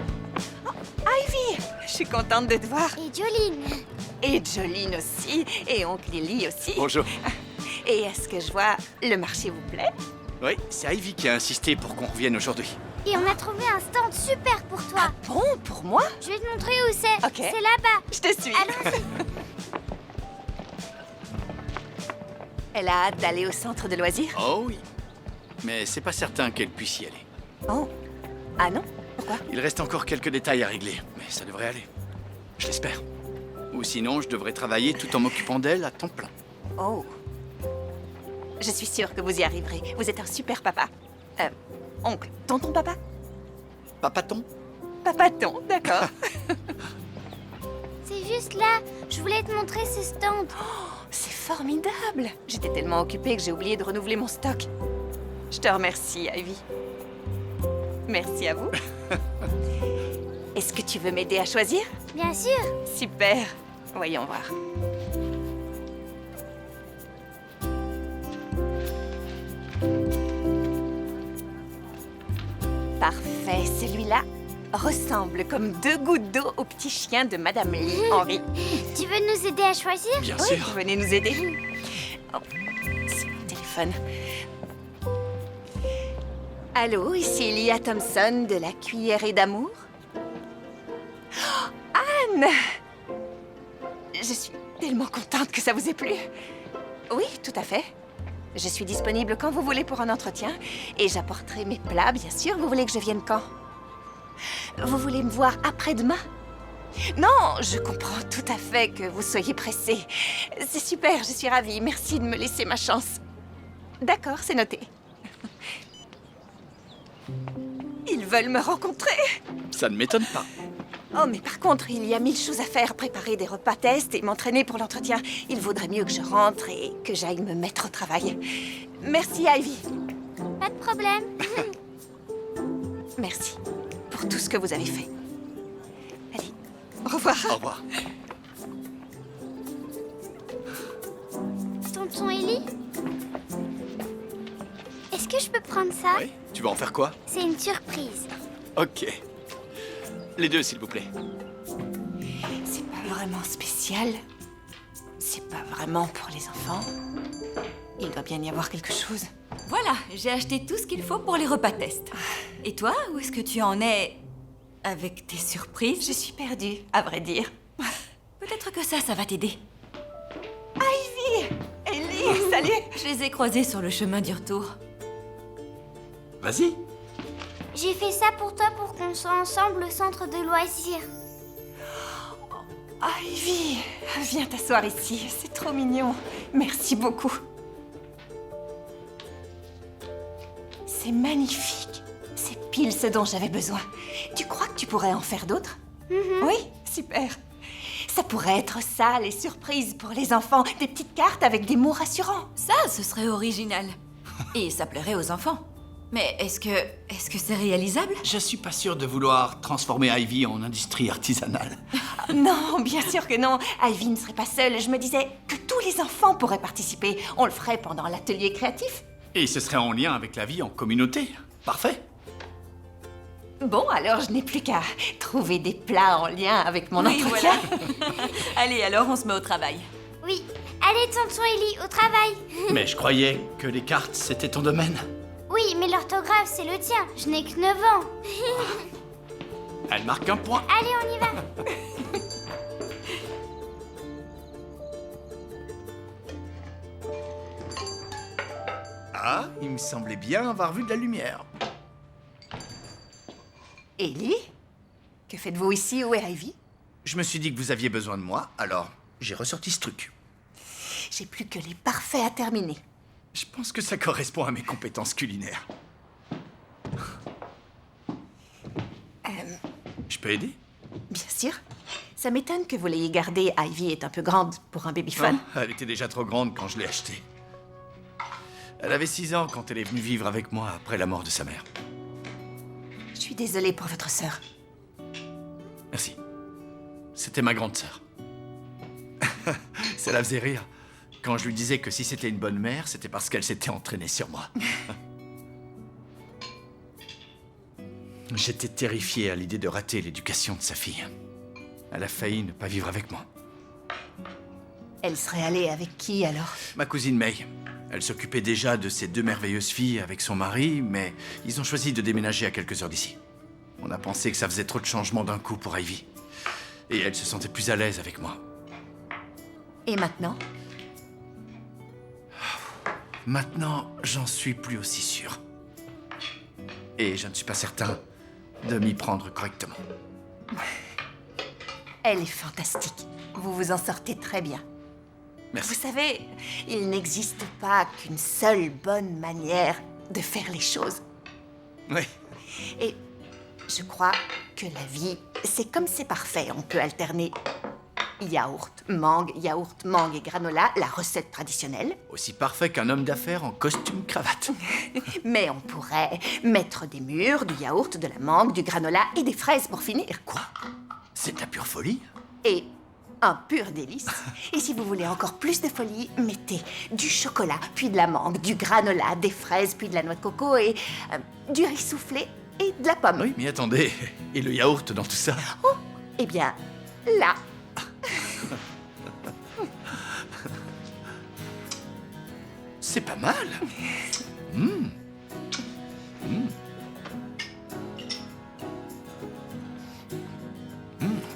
Ivy, je suis contente de te voir. Et Jolene. Et Jolene aussi, et oncle Lily aussi. Bonjour. Et est-ce que je vois le marché vous plaît? Oui, c'est Ivy qui a insisté pour qu'on revienne aujourd'hui. Et on a trouvé un stand super pour toi. Bon, pour moi? Je vais te montrer où c'est. Ok. C'est là-bas. Je te suis. Allons-y. Elle a hâte d'aller au centre de loisirs? Oh oui. Mais c'est pas certain qu'elle puisse y aller. Oh. Ah non? Pourquoi? Il reste encore quelques détails à régler, mais ça devrait aller. Je l'espère. Ou sinon, je devrais travailler tout en m'occupant d'elle à temps plein. Oh. Je suis sûre que vous y arriverez. Vous êtes un super papa. Oncle, tonton papa? Papaton? Papaton, d'accord. C'est juste là. Je voulais te montrer ce stand. C'est formidable. J'étais tellement occupée que j'ai oublié de renouveler mon stock. Je te remercie, Ivy. Merci à vous. Est-ce que tu veux m'aider à choisir? Bien sûr. Super. Voyons voir. Parfait, celui-là ressemble comme 2 gouttes d'eau au petit chien de Madame Lee, Henri. Tu veux nous aider à choisir? Bien Oui, sûr. venez nous aider. Oh, c'est mon téléphone. Allô, ici Lia Thompson de la Cuillerée d'amour. Oh, Anne! Je suis tellement contente que ça vous ait plu. Oui, tout à fait. Je suis disponible quand vous voulez pour un entretien. Et j'apporterai mes plats, bien sûr. Vous voulez que je vienne quand? Vous voulez me voir après-demain? Non, je comprends tout à fait que vous soyez pressé. C'est super, je suis ravie. Merci de me laisser ma chance. D'accord, c'est noté. Ils veulent me rencontrer. Ça ne m'étonne pas. Oh, mais par contre, il y a 1000 choses à faire. Préparer des repas tests et m'entraîner pour l'entretien. Il vaudrait mieux que je rentre et que j'aille me mettre au travail. Merci, Ivy. Pas de problème. Merci pour tout ce que vous avez fait. Allez, au revoir. Au revoir. Tonton Ellie? Est-ce que je peux prendre ça? Oui. Tu vas en faire quoi? C'est une surprise. Ok. Les deux, s'il vous plaît. C'est pas vraiment spécial. C'est pas vraiment pour les enfants. Il doit bien y avoir quelque chose. Voilà, j'ai acheté tout ce qu'il faut pour les repas tests. Et toi, où est-ce que tu en es avec tes surprises? Je suis perdue, à vrai dire. Peut-être que ça va t'aider. Ivy! Ellie, salut! Je les ai croisés sur le chemin du retour. Vas-y. J'ai fait ça pour toi pour qu'on soit ensemble au centre de loisirs. Ivy, viens t'asseoir ici. C'est trop mignon. Merci beaucoup. C'est magnifique. C'est pile ce dont j'avais besoin. Tu crois que tu pourrais en faire d'autres? Oui, super. Ça pourrait être ça, les surprises pour les enfants. Des petites cartes avec des mots rassurants. Ça, ce serait original. Et ça plairait aux enfants. Mais est-ce que c'est réalisable? Je suis pas sûr de vouloir transformer Ivy en industrie artisanale. Non, bien sûr que non. Ivy ne serait pas seule. Je me disais que tous les enfants pourraient participer. On le ferait pendant l'atelier créatif. Et ce serait en lien avec la vie en communauté. Parfait. Bon, alors je n'ai plus qu'à trouver des plats en lien avec mon Oui, entretien. voilà. Allez, alors on se met au travail. Oui. Allez, tonton Ellie, au travail. Mais je croyais que les cartes, c'était ton domaine. Oui, mais l'orthographe, c'est le tien. Je n'ai que 9 ans. Elle marque un point. Allez, on y va. Ah, il me semblait bien avoir vu de la lumière. Ellie, que faites-vous ici? Où est Ivy? Je me suis dit que vous aviez besoin de moi, alors j'ai ressorti ce truc. J'ai plus que les parfaits à terminer. Je pense que ça correspond à mes compétences culinaires. Je peux aider? Bien sûr. Ça m'étonne que vous l'ayez gardée. Ivy est un peu grande pour un babyphone. Oh, elle était déjà trop grande quand je l'ai achetée. Elle avait 6 ans quand elle est venue vivre avec moi après la mort de sa mère. Je suis désolée pour votre sœur. Merci. C'était ma grande sœur. Ça la faisait rire quand je lui disais que si c'était une bonne mère, c'était parce qu'elle s'était entraînée sur moi. J'étais terrifié à l'idée de rater l'éducation de sa fille. Elle a failli ne pas vivre avec moi. Elle serait allée avec qui alors? Ma cousine May. Elle s'occupait déjà de ces 2 merveilleuses filles avec son mari, mais ils ont choisi de déménager à quelques heures d'ici. On a pensé que ça faisait trop de changements d'un coup pour Ivy. Et elle se sentait plus à l'aise avec moi. Et maintenant? Maintenant, j'en suis plus aussi sûr. Et je ne suis pas certain de m'y prendre correctement. Elle est fantastique. Vous vous en sortez très bien. Merci. Vous savez, il n'existe pas qu'une seule bonne manière de faire les choses. Oui. Et je crois que la vie, c'est comme c'est parfait. On peut alterner yaourt, mangue et granola, la recette traditionnelle. Aussi parfait qu'un homme d'affaires en costume cravate. Mais on pourrait mettre des mûres, du yaourt, de la mangue, du granola et des fraises pour finir. Quoi? C'est de la pure folie? Et un pur délice. Et si vous voulez encore plus de folie, mettez du chocolat, puis de la mangue, du granola, des fraises, puis de la noix de coco et du riz soufflé et de la pomme. Oui, mais attendez. Et le yaourt dans tout ça? Oh, eh bien, là. C'est pas mal.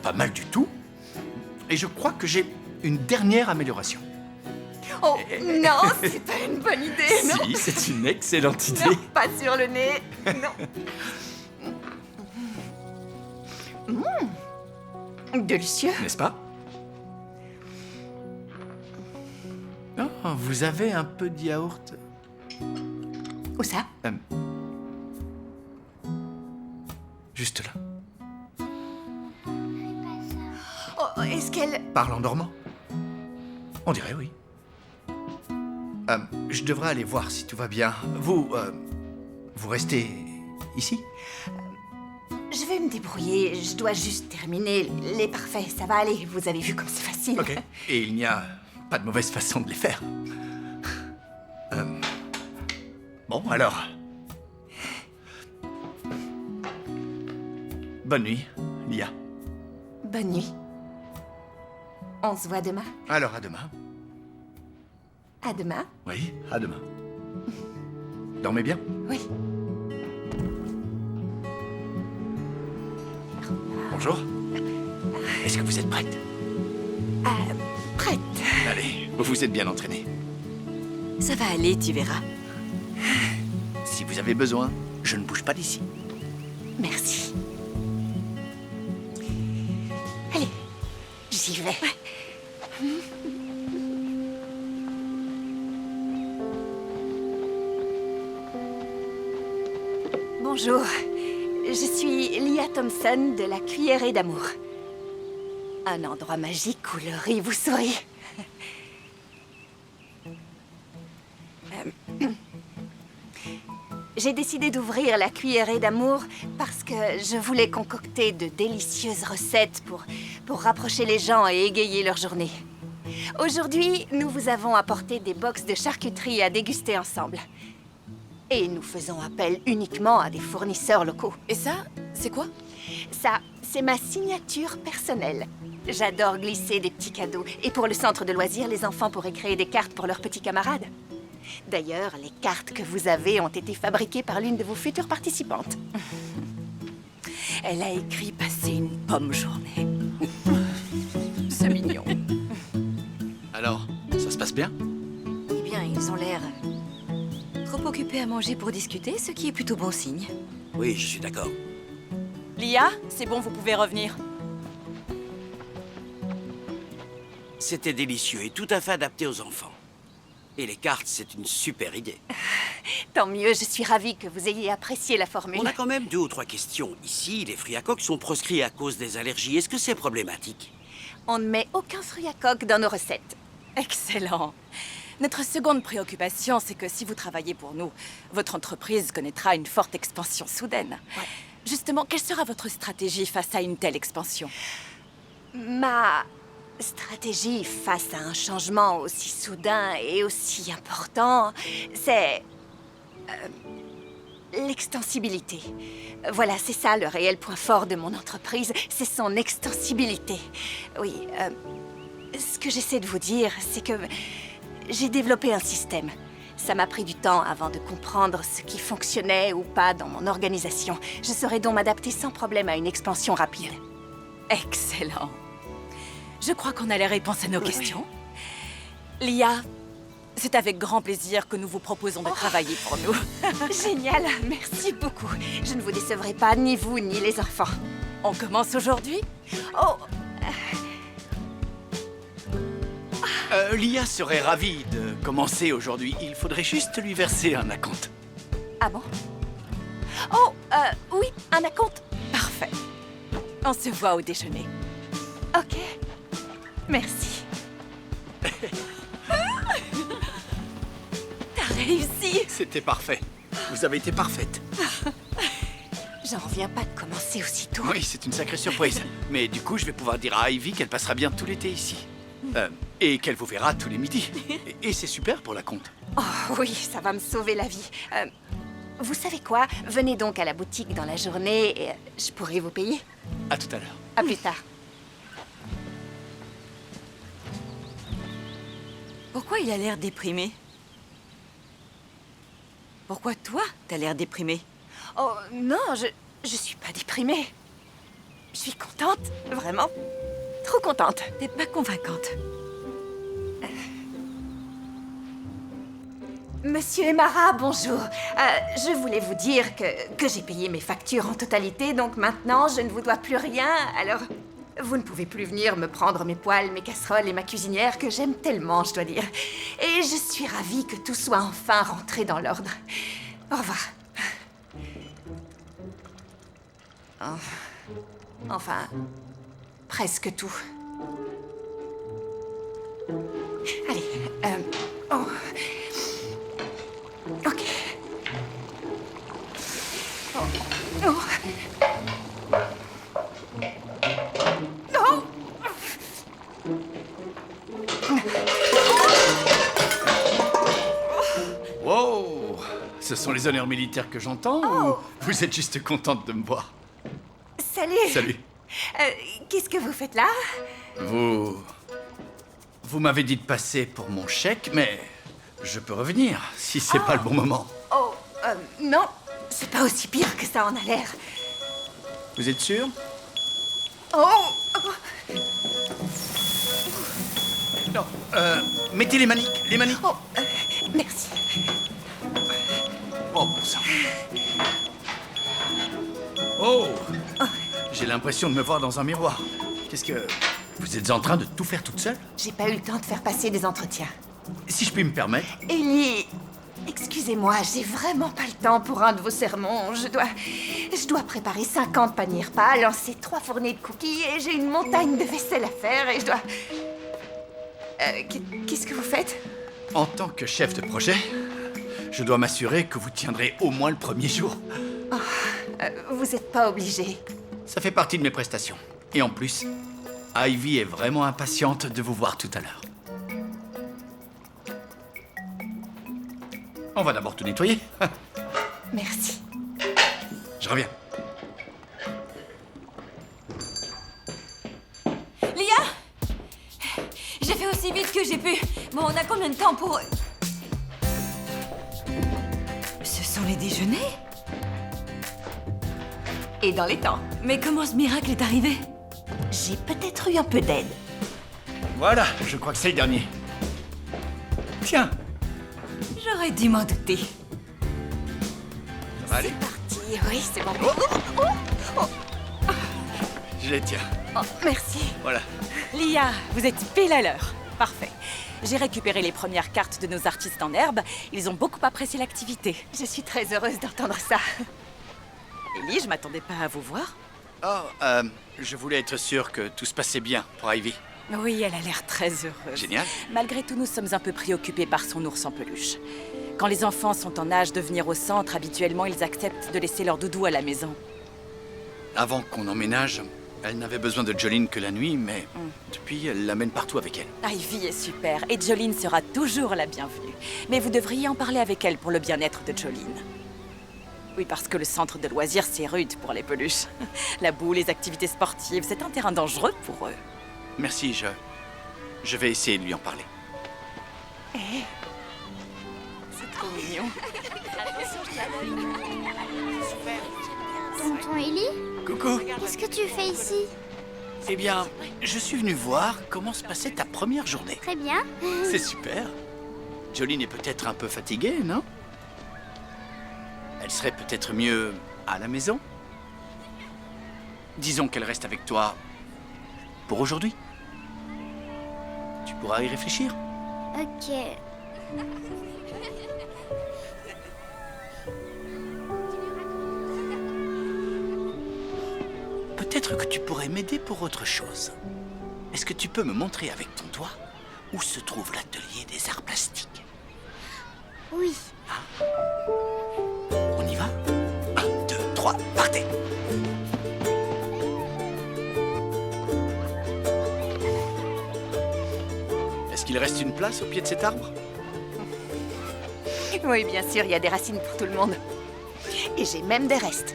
Pas mal du tout. Et je crois que j'ai une dernière amélioration. Oh, non, c'est pas une bonne idée, non. Si, c'est une excellente idée. Non, pas sur le nez, non. Délicieux. N'est-ce pas? Oh, vous avez un peu de yaourt. Où ça? Juste là. Oh, est-ce qu'elle... Parle en dormant? On dirait oui. Je devrais aller voir si tout va bien. Vous restez ici? Je vais me débrouiller. Je dois juste terminer les parfaits. Ça va aller. Vous avez vu comme c'est facile. Ok. Et il n'y a pas de mauvaise façon de les faire. Bon, alors. Bonne nuit, Lia. Bonne nuit. On se voit demain. Alors, à demain. À demain. Oui, à demain. Dormez bien. Oui. Bonjour. Est-ce que vous êtes prête? Prête. Allez, vous vous êtes bien entraînée. Ça va aller, tu verras. Si vous avez besoin, je ne bouge pas d'ici. Merci. Allez, j'y vais. Bonjour, je suis Lia Thompson de la Cuillerée d'Amour. Un endroit magique où le riz vous sourit. J'ai décidé d'ouvrir la cuillerée d'amour parce que je voulais concocter de délicieuses recettes pour rapprocher les gens et égayer leur journée. Aujourd'hui, nous vous avons apporté des box de charcuterie à déguster ensemble. Et nous faisons appel uniquement à des fournisseurs locaux. Et ça, c'est quoi? Ça, c'est ma signature personnelle. J'adore glisser des petits cadeaux. Et pour le centre de loisirs, les enfants pourraient créer des cartes pour leurs petits camarades. D'ailleurs, les cartes que vous avez ont été fabriquées par l'une de vos futures participantes. Elle a écrit passer une pomme journée. C'est mignon. Alors, ça se passe bien? Eh bien, ils ont l'air trop occupés à manger pour discuter, ce qui est plutôt bon signe. Oui, je suis d'accord. Lia, c'est bon, vous pouvez revenir. C'était délicieux et tout à fait adapté aux enfants. Et les cartes, c'est une super idée. Tant mieux, je suis ravie que vous ayez apprécié la formule. On a quand même 2 ou 3 questions. Ici, les fruits à coque sont proscrits à cause des allergies. Est-ce que c'est problématique? On ne met aucun fruit à coque dans nos recettes. Excellent. Notre seconde préoccupation, c'est que si vous travaillez pour nous, votre entreprise connaîtra une forte expansion soudaine. Ouais. Justement, quelle sera votre stratégie face à une telle expansion? Ma stratégie face à un changement aussi soudain et aussi important, c'est l'extensibilité. Voilà, c'est ça le réel point fort de mon entreprise, c'est son extensibilité. Oui, ce que j'essaie de vous dire, c'est que j'ai développé un système. Ça m'a pris du temps avant de comprendre ce qui fonctionnait ou pas dans mon organisation. Je saurais donc m'adapter sans problème à une expansion rapide. Excellent. Je crois qu'on a les réponses à nos questions. Lia, c'est avec grand plaisir que nous vous proposons de travailler pour nous. Génial, merci beaucoup. Je ne vous décevrai pas, ni vous, ni les enfants. On commence aujourd'hui? Oh, Lia serait ravie de commencer aujourd'hui. Il faudrait juste lui verser un acompte. ah bon? Oh, oui, un acompte. Parfait. On se voit au déjeuner. Ok, merci. T'as réussi! C'était parfait. Vous avez été parfaite. J'en reviens pas de commencer aussitôt. Oui, c'est une sacrée surprise. Mais du coup, je vais pouvoir dire à Ivy qu'elle passera bien tout l'été ici. Et qu'elle vous verra tous les midis. Et c'est super pour la compte. Oh oui, ça va me sauver la vie. Vous savez quoi? Venez donc à la boutique dans la journée et je pourrai vous payer. À tout à l'heure. À plus tard. Pourquoi il a l'air déprimé? Pourquoi toi, t'as l'air déprimé? Oh non, je suis pas déprimée. Je suis contente, vraiment. Trop contente. T'es pas convaincante. Monsieur Emara, bonjour. Je voulais vous dire que j'ai payé mes factures en totalité, donc maintenant je ne vous dois plus rien, alors vous ne pouvez plus venir me prendre mes poêles, mes casseroles et ma cuisinière que j'aime tellement, je dois dire. Et je suis ravie que tout soit enfin rentré dans l'ordre. Au revoir. Enfin, presque tout. Allez, oh. Ok. Oh. Oh. Non. Wow! Ce sont les honneurs militaires que j'entends ou vous êtes juste contente de me voir? Salut. Salut. Qu'est-ce que vous faites là? Vous m'avez dit de passer pour mon chèque, mais je peux revenir si c'est pas le bon moment. Oh, non. C'est pas aussi pire que ça en a l'air. Vous êtes sûr? Oh. Non. Mettez les maniques, Oh, merci. Oh, bon sang. Oh! J'ai l'impression de me voir dans un miroir. Qu'est-ce que... Vous êtes en train de tout faire toute seule? J'ai pas eu le temps de faire passer des entretiens. Si je puis me permettre. Ellie, excusez-moi, j'ai vraiment pas le temps pour un de vos sermons. Je dois préparer 50 paniers repas, lancer 3 fournées de cookies et j'ai une montagne de vaisselle à faire et je dois... Qu'est-ce que vous faites? En tant que chef de projet, Je dois m'assurer que vous tiendrez au moins le premier jour. Vous n'êtes pas obligé. Ça fait partie de mes prestations. Et en plus, Ivy est vraiment impatiente de vous voir tout à l'heure. On va d'abord tout nettoyer. Merci. Je reviens. Lia! J'ai fait aussi vite que j'ai pu. Bon, on a combien de temps pour... Ce sont les déjeuners? Et dans les temps, Mais comment ce miracle est arrivé? j'ai peut-être eu un peu d'aide. Voilà, je crois que c'est le dernier. Tiens, J'aurais dû m'en douter. ça va aller. Parti, oui, c'est bon. Je les tiens. Oh, merci. Voilà. Lia, vous êtes pile à l'heure. Parfait. J'ai récupéré les premières cartes de nos artistes en herbe. Ils ont beaucoup apprécié l'activité. Je suis très heureuse d'entendre ça. Ellie, je m'attendais pas à vous voir. Oh, je voulais être sûr que tout se passait bien pour Ivy. Oui, elle a l'air très heureuse. Génial. Malgré tout, nous sommes un peu préoccupés par son ours en peluche. Quand les enfants sont en âge de venir au centre, habituellement, ils acceptent de laisser leur doudou à la maison. Avant qu'on emménage, elle n'avait besoin de Jolene que la nuit, mais depuis, elle l'amène partout avec elle. Ivy est super et Jolene sera toujours la bienvenue. Mais vous devriez en parler avec elle pour le bien-être de Jolene. Oui, parce que le centre de loisirs, c'est rude pour les peluches. La boue, les activités sportives, c'est un terrain dangereux pour eux. Merci, je vais essayer de lui en parler. C'est trop mignon. Tonton Ellie, Coucou. qu'est-ce que tu fais ici? Eh bien, je suis venu voir comment se passait ta première journée. Très bien. C'est super. Jolene est peut-être un peu fatiguée, non? Elle serait peut-être mieux à la maison. Disons qu'elle reste avec toi pour aujourd'hui. Tu pourras y réfléchir. Ok. Peut-être que tu pourrais m'aider pour autre chose. Est-ce que tu peux me montrer avec ton doigt où se trouve l'atelier des arts plastiques? Oui. On y va? 1, 2, 3, partez! Est-ce qu'il reste une place au pied de cet arbre? Oui, bien sûr, il y a des racines pour tout le monde. Et j'ai même des restes.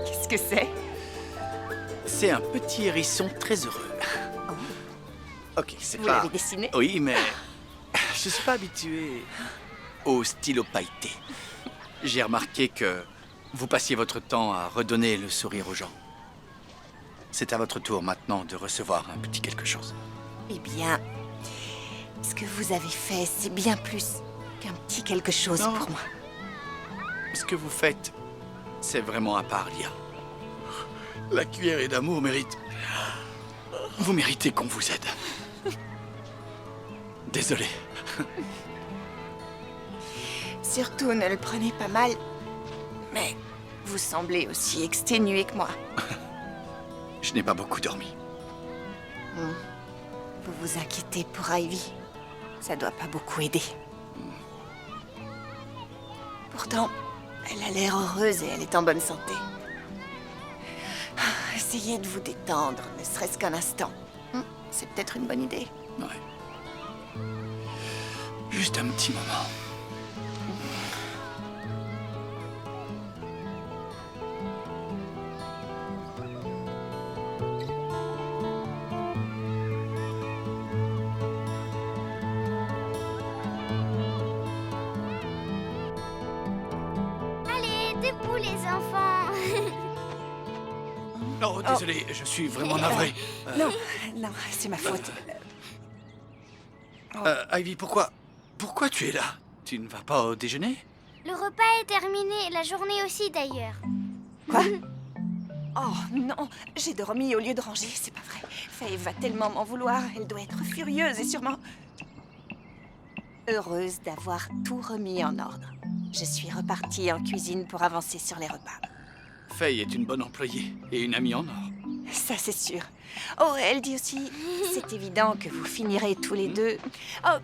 Qu'est-ce que c'est? C'est un petit hérisson très heureux. Ok, c'est Vous pas... l'avez dessiné? Oui, mais je suis pas habitué au stylo pailleté. J'ai remarqué que vous passiez votre temps à redonner le sourire aux gens. C'est à votre tour maintenant de recevoir un petit quelque chose. Eh bien, ce que vous avez fait, c'est bien plus qu'un petit quelque chose Non. pour moi. Ce que vous faites, c'est vraiment à part, Lia. La cuillerée d'amour mérite... Vous méritez qu'on vous aide. Désolé. Surtout, ne le prenez pas mal. Mais vous semblez aussi exténué que moi. Je n'ai pas beaucoup dormi. Vous vous inquiétez pour Ivy. Ça doit pas beaucoup aider. Pourtant, elle a l'air heureuse et elle est en bonne santé. Essayez de vous détendre, ne serait-ce qu'un instant. C'est peut-être une bonne idée. Ouais. Juste un petit moment. Allez, debout les enfants. Oh, désolé, je suis vraiment navré. Non, non, c'est ma faute. Ivy, pourquoi tu es là? Tu ne vas pas au déjeuner? Le repas est terminé, la journée aussi d'ailleurs. Quoi? Oh non, j'ai dormi au lieu de ranger, c'est pas vrai. Faye va tellement m'en vouloir, elle doit être furieuse et sûrement heureuse d'avoir tout remis en ordre. Je suis repartie en cuisine pour avancer sur les repas. Faye est une bonne employée et une amie en or. Ça, c'est sûr. Oh, elle dit aussi, c'est évident que vous finirez tous les deux. Oh,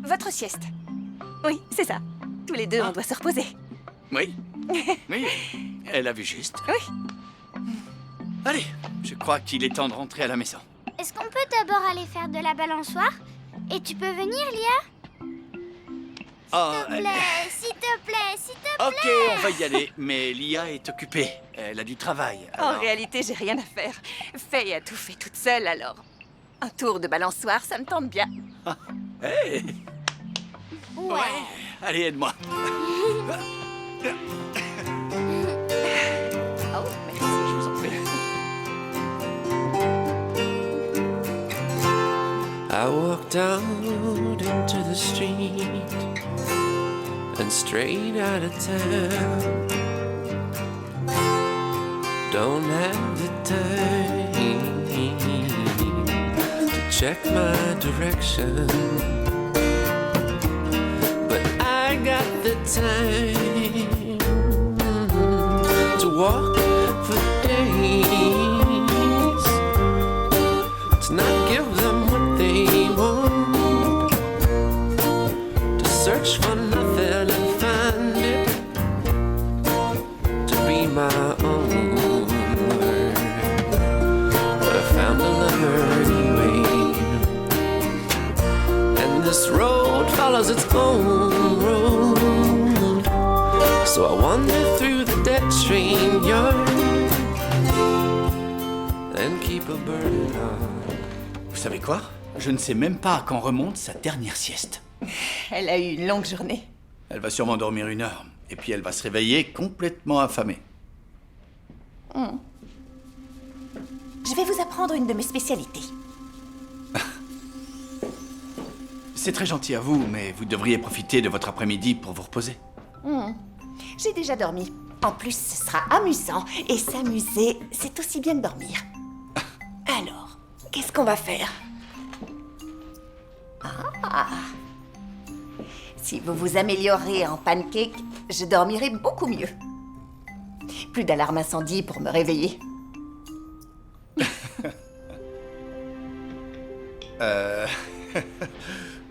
votre sieste. Oui, c'est ça. Tous les deux, on doit se reposer. Oui. Oui, elle a vu juste. Oui. Allez, je crois qu'il est temps de rentrer à la maison. Est-ce qu'on peut d'abord aller faire de la balançoire? Et tu peux venir, Lia? Oh, S'il te plaît, s'il te plaît, s'il te plaît. ok, on va y aller, mais Lia est occupée. Elle a du travail. En alors- réalité, j'ai rien à faire. Faye a tout fait toute seule, alors... Un tour de balançoire, ça me tente bien. Hey. Ouais. Allez, aide-moi. Oh, merci, je vous en prie. I walked out into the street and straight out of town. Don't have the time to check my direction, but I got the time to walk for days, to not give them what they want, to search for nothing and find it, to be my own word. But I found a lover anyway, and this road follows its own road. So I wander through the dead train yard and keep a burden on. Vous savez quoi? Je ne sais même pas à quand remonte sa dernière sieste. Elle a eu une longue journée. Elle va sûrement dormir 1 heure, et puis elle va se réveiller complètement affamée. Je vais vous apprendre une de mes spécialités. C'est très gentil à vous, mais vous devriez profiter de votre après-midi pour vous reposer. J'ai déjà dormi. En plus, ce sera amusant. Et s'amuser, c'est aussi bien que dormir. Alors, qu'est-ce qu'on va faire? Ah! Si vous vous améliorez en pancake, je dormirai beaucoup mieux. Plus d'alarme incendie pour me réveiller.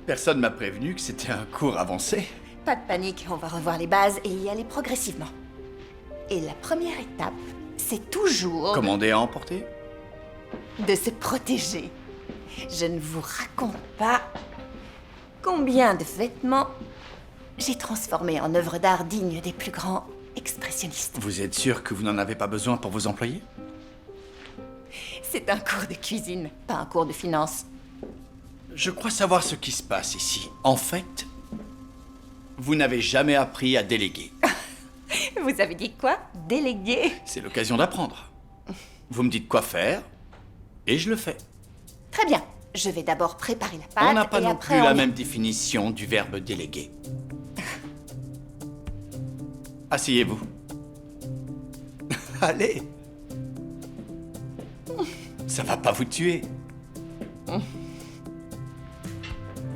Personne m'a prévenu que c'était un cours avancé. Pas de panique, on va revoir les bases et y aller progressivement. Et la première étape, c'est toujours Commandé à emporter? de se protéger. Je ne vous raconte pas combien de vêtements j'ai transformés en œuvres d'art dignes des plus grands expressionnistes. Vous êtes sûr que vous n'en avez pas besoin pour vos employés? C'est un cours de cuisine, pas un cours de finance. Je crois savoir ce qui se passe ici. En fait, vous n'avez jamais appris à déléguer. Vous avez dit quoi? Déléguer? C'est l'occasion d'apprendre. Vous me dites quoi faire, et je le fais. Très bien. Je vais d'abord préparer la pâte. On n'a pas et non après plus la on- même définition du verbe déléguer. Asseyez-vous. Allez. Ça va pas vous tuer. Vous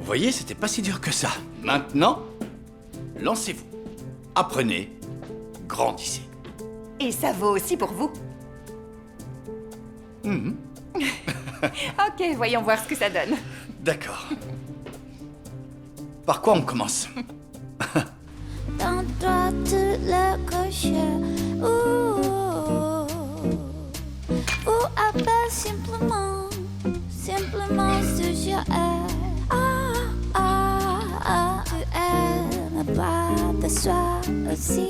voyez, c'était pas si dur que ça. Maintenant, lancez-vous. Apprenez, grandissez. Et ça vaut aussi pour vous. Ok, voyons voir ce que ça donne. D'accord. Par quoi on commence? Dans droit tout le cocher. Ou appelle simplement sujet. Tu aimes pas de soi aussi.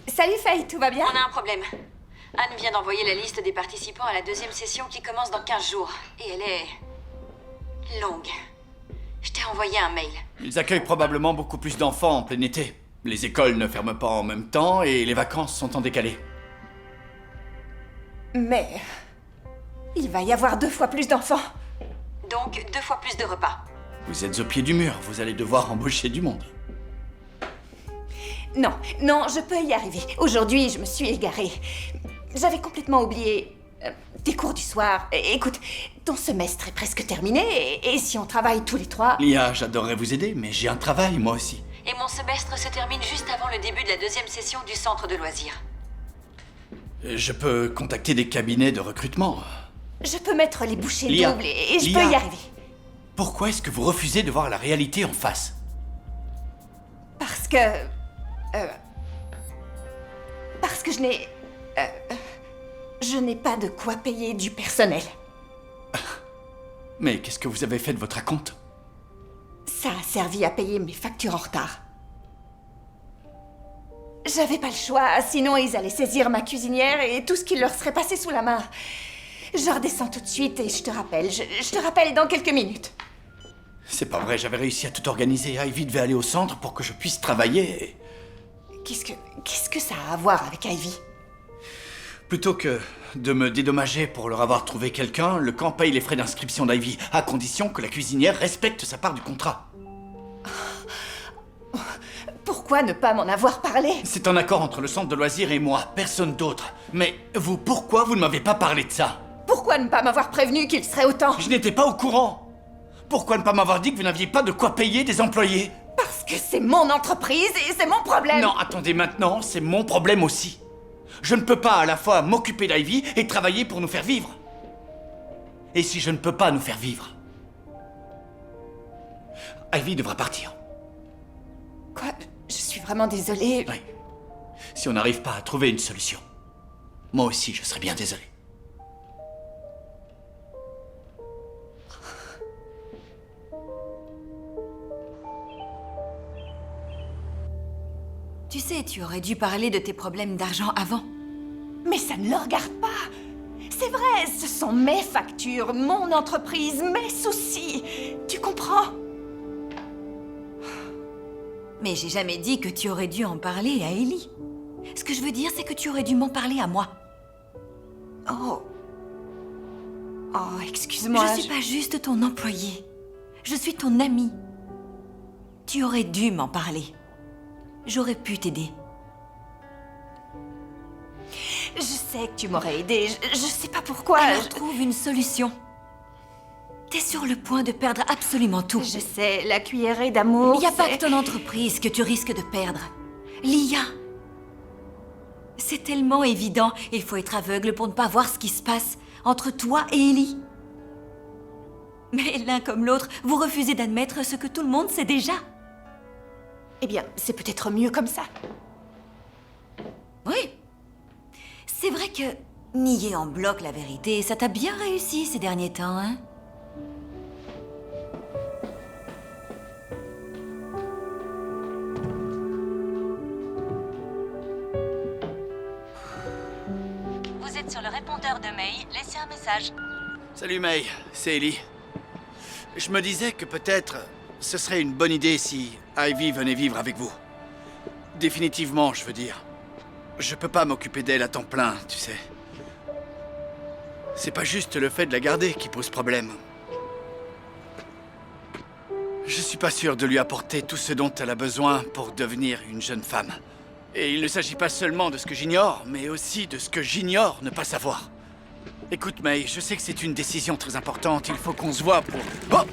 Salut Faye, tout va bien? On a un problème. Anne vient d'envoyer la liste des participants à la 2e session qui commence dans 15 jours. Et elle est... longue. Je t'ai envoyé un mail. Ils accueillent probablement beaucoup plus d'enfants en plein été. Les écoles ne ferment pas en même temps et les vacances sont en décalé. Mais... il va y avoir 2 fois plus d'enfants. Donc 2 fois plus de repas. Vous êtes au pied du mur, vous allez devoir embaucher du monde. Non, non, je peux y arriver. Aujourd'hui, je me suis égarée. J'avais complètement oublié tes cours du soir. Écoute, ton semestre est presque terminé et si on travaille tous les 3... Lia, j'adorerais vous aider, mais j'ai un travail, moi aussi. Et mon semestre se termine juste avant le début de la 2e session du centre de loisirs. Je peux contacter des cabinets de recrutement. Je peux mettre les bouchées Lia, doubles et je Lia. peux y arriver. Pourquoi est-ce que vous refusez de voir la réalité en face? Parce que... parce que je n'ai... je n'ai pas de quoi payer du personnel. Mais qu'est-ce que vous avez fait de votre acompte? Ça a servi à payer mes factures en retard. J'avais pas le choix, sinon ils allaient saisir ma cuisinière et tout ce qui leur serait passé sous la main. Je redescends tout de suite et je te rappelle. Je te rappelle dans quelques minutes. C'est pas vrai, j'avais réussi à tout organiser. Ivy devait aller au centre pour que je puisse travailler. Et... Qu'est-ce que ça a à voir avec Ivy? plutôt que de me dédommager pour leur avoir trouvé quelqu'un, le camp paye les frais d'inscription d'Ivy, à condition que la cuisinière respecte sa part du contrat. Pourquoi ne pas m'en avoir parlé? C'est un accord entre le centre de loisirs et moi, personne d'autre. Mais vous, pourquoi vous ne m'avez pas parlé de ça? Pourquoi ne pas m'avoir prévenu qu'il serait autant? Je n'étais pas au courant. Pourquoi ne pas m'avoir dit que vous n'aviez pas de quoi payer des employés? Parce que c'est mon entreprise et c'est mon problème. Non, attendez, maintenant, c'est mon problème aussi. Je ne peux pas à la fois m'occuper d'Ivy et travailler pour nous faire vivre. Et si je ne peux pas nous faire vivre, Ivy devra partir. Quoi? Je suis vraiment désolée. Oui. Si on n'arrive pas à trouver une solution, moi aussi je serai bien désolé. Tu sais, tu aurais dû parler de tes problèmes d'argent avant. Mais ça ne le regarde pas. C'est vrai, ce sont mes factures, mon entreprise, mes soucis. Tu comprends? Mais j'ai jamais dit que tu aurais dû en parler à Ellie. Ce que je veux dire, c'est que tu aurais dû m'en parler à moi. Oh. Oh, excuse-moi. Je suis pas juste ton employé. Je suis ton ami. Tu aurais dû m'en parler. J'aurais pu t'aider. Je sais que tu m'aurais aidé. Je sais pas pourquoi. Alors trouve une solution. T'es sur le point de perdre absolument tout. Je sais, la cuillerée d'amour. Il n'y a pas que ton entreprise que tu risques de perdre. Lia. C'est tellement évident. Il faut être aveugle pour ne pas voir ce qui se passe entre toi et Ellie. Mais l'un comme l'autre, vous refusez d'admettre ce que tout le monde sait déjà. Eh bien, c'est peut-être mieux comme ça. Oui. C'est vrai que nier en bloc la vérité, ça t'a bien réussi ces derniers temps, hein? Vous êtes sur le répondeur de May, laissez un message. Salut May, c'est Ellie. Je me disais que peut-être ce serait une bonne idée si Ivy venait vivre avec vous. Définitivement, je veux dire. Je peux pas m'occuper d'elle à temps plein, tu sais. C'est pas juste le fait de la garder qui pose problème. Je suis pas sûr de lui apporter tout ce dont elle a besoin pour devenir une jeune femme. Et il ne s'agit pas seulement de ce que j'ignore, mais aussi de ce que j'ignore ne pas savoir. Écoute, May, je sais que c'est une décision très importante. Il faut qu'on se voit pour... Oh!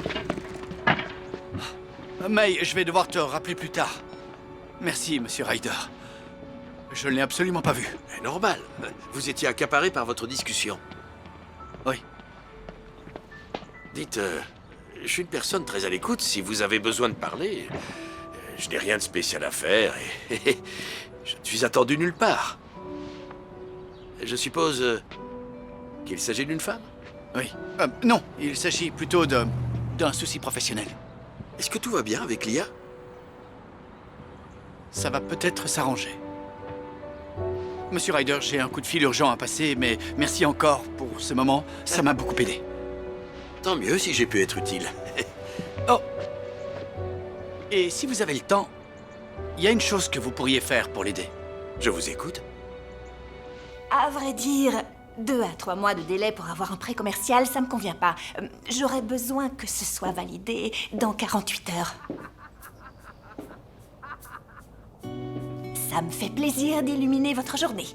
May, je vais devoir te rappeler plus tard. Merci, Monsieur Ryder. Je ne l'ai absolument pas vu. Normal. Vous étiez accaparé par votre discussion. Oui. Dites, je suis une personne très à l'écoute. Si vous avez besoin de parler, je n'ai rien de spécial à faire et je ne suis attendu nulle part. Je suppose qu'il s'agit d'une femme? Oui. Non, il s'agit plutôt d'un souci professionnel. Est-ce que tout va bien avec Lia? Ça va peut-être s'arranger. Monsieur Ryder, j'ai un coup de fil urgent à passer, mais merci encore pour ce moment. Ça m'a beaucoup aidé. Tant mieux si j'ai pu être utile. Oh! Et si vous avez le temps, il y a une chose que vous pourriez faire pour l'aider. Je vous écoute. À vrai dire, 2 à 3 mois de délai pour avoir un prêt commercial, ça me convient pas. J'aurais besoin que ce soit validé dans 48 heures. Ça me fait plaisir d'illuminer votre journée.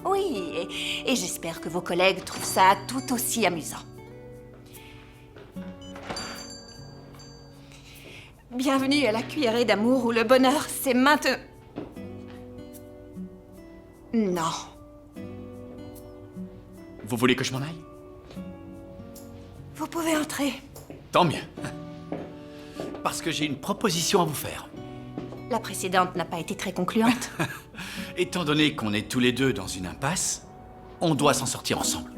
Oui, et j'espère que vos collègues trouvent ça tout aussi amusant. Bienvenue à la cuillerée d'amour où le bonheur, c'est maintenant. Non. Vous voulez que je m'en aille? Vous pouvez entrer. Tant mieux. Parce que j'ai une proposition à vous faire. La précédente n'a pas été très concluante. Étant donné qu'on est tous les deux dans une impasse, on doit s'en sortir ensemble.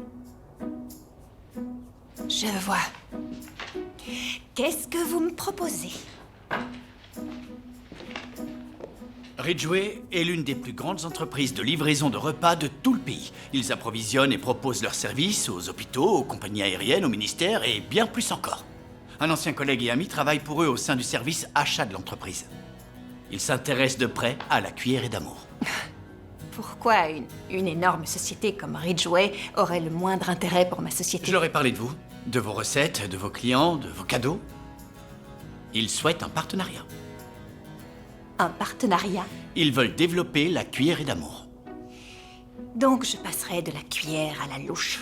Je vois. Qu'est-ce que vous me proposez? Ridgway est l'une des plus grandes entreprises de livraison de repas de tout le pays. Ils approvisionnent et proposent leurs services aux hôpitaux, aux compagnies aériennes, aux ministères et bien plus encore. Un ancien collègue et ami travaille pour eux au sein du service achat de l'entreprise. Il s'intéresse de près à la cuillerée d'amour. Pourquoi une énorme société comme Ridgway aurait le moindre intérêt pour ma société? Je leur ai parlé de vous, de vos recettes, de vos clients, de vos cadeaux. Ils souhaitent un partenariat. Un partenariat? Ils veulent développer la cuillerée d'amour. Donc je passerai de la cuillère à la louche.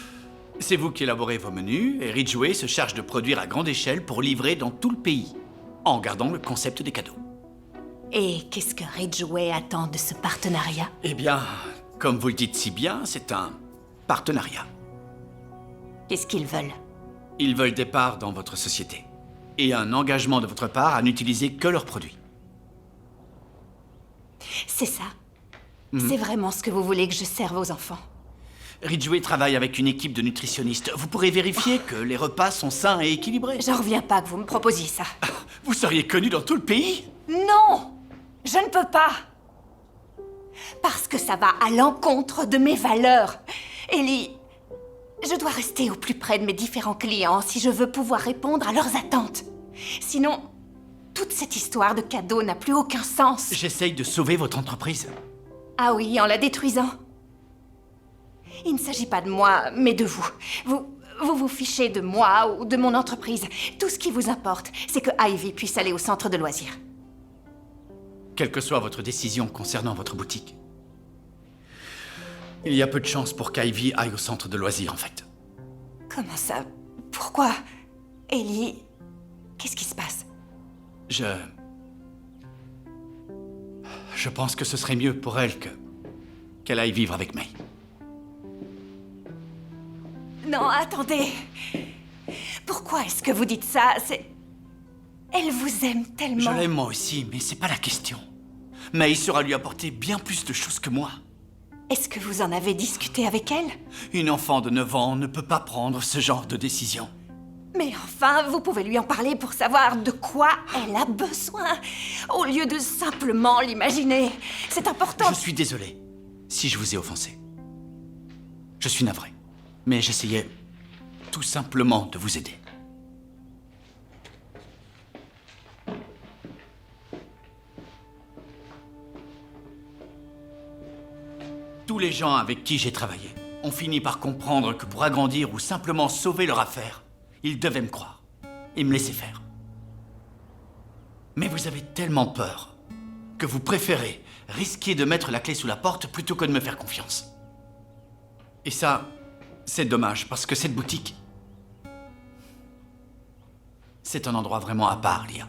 C'est vous qui élaborez vos menus et Ridgway se charge de produire à grande échelle pour livrer dans tout le pays, en gardant le concept des cadeaux. Et qu'est-ce que Ridgway attend de ce partenariat? Eh bien, comme vous le dites si bien, c'est un partenariat. Qu'est-ce qu'ils veulent? Ils veulent des parts dans votre société et un engagement de votre part à n'utiliser que leurs produits. C'est ça. C'est vraiment ce que vous voulez que je serve aux enfants. Ridgway travaille avec une équipe de nutritionnistes. Vous pourrez vérifier que les repas sont sains et équilibrés. J'en reviens pas que vous me proposiez ça. Vous seriez connu dans tout le pays? Non! Je ne peux pas! Parce que ça va à l'encontre de mes valeurs. Ellie, je dois rester au plus près de mes différents clients si je veux pouvoir répondre à leurs attentes. Sinon, toute cette histoire de cadeaux n'a plus aucun sens. J'essaye de sauver votre entreprise. Ah oui, en la détruisant. Il ne s'agit pas de moi, mais de vous. Vous fichez de moi ou de mon entreprise. Tout ce qui vous importe, c'est que Ivy puisse aller au centre de loisirs. Quelle que soit votre décision concernant votre boutique, il y a peu de chances pour qu'Ivy aille au centre de loisirs, en fait. Comment ça? Pourquoi? Ellie, qu'est-ce qui se passe? Je pense que ce serait mieux pour elle qu'elle aille vivre avec May. Non, attendez. Pourquoi est-ce que vous dites ça? Elle vous aime tellement. Je l'aime moi aussi, mais c'est pas la question. May saura lui apporter bien plus de choses que moi. Est-ce que vous en avez discuté avec elle? Une enfant de 9 ans ne peut pas prendre ce genre de décision. Mais enfin, vous pouvez lui en parler pour savoir de quoi elle a besoin, au lieu de simplement l'imaginer. C'est important. Je suis désolé si je vous ai offensé. Je suis navré, mais j'essayais tout simplement de vous aider. Tous les gens avec qui j'ai travaillé ont fini par comprendre que pour agrandir ou simplement sauver leur affaire, ils devaient me croire et me laisser faire. Mais vous avez tellement peur que vous préférez risquer de mettre la clé sous la porte plutôt que de me faire confiance. Et ça, c'est dommage parce que cette boutique, c'est un endroit vraiment à part, Lia.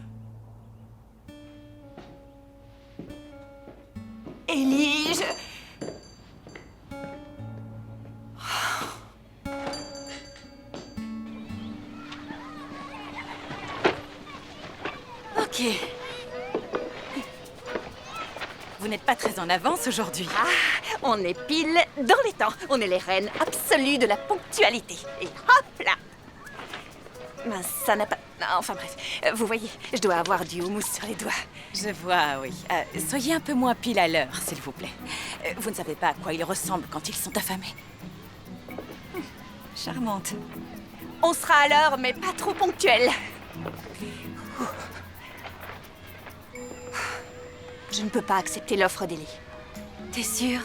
Ellie, Ok. Vous n'êtes pas très en avance aujourd'hui. Ah, on est pile dans les temps. On est les reines absolues de la ponctualité. Et hop là! Mince, ça n'a pas... Enfin bref, vous voyez, je dois avoir du houmous sur les doigts. Je vois, oui. Soyez un peu moins pile à l'heure, s'il vous plaît. Vous ne savez pas à quoi ils ressemblent quand ils sont affamés. Charmante. On sera à l'heure, mais pas trop ponctuel. Je ne peux pas accepter l'offre d'Ellie. T'es sûre?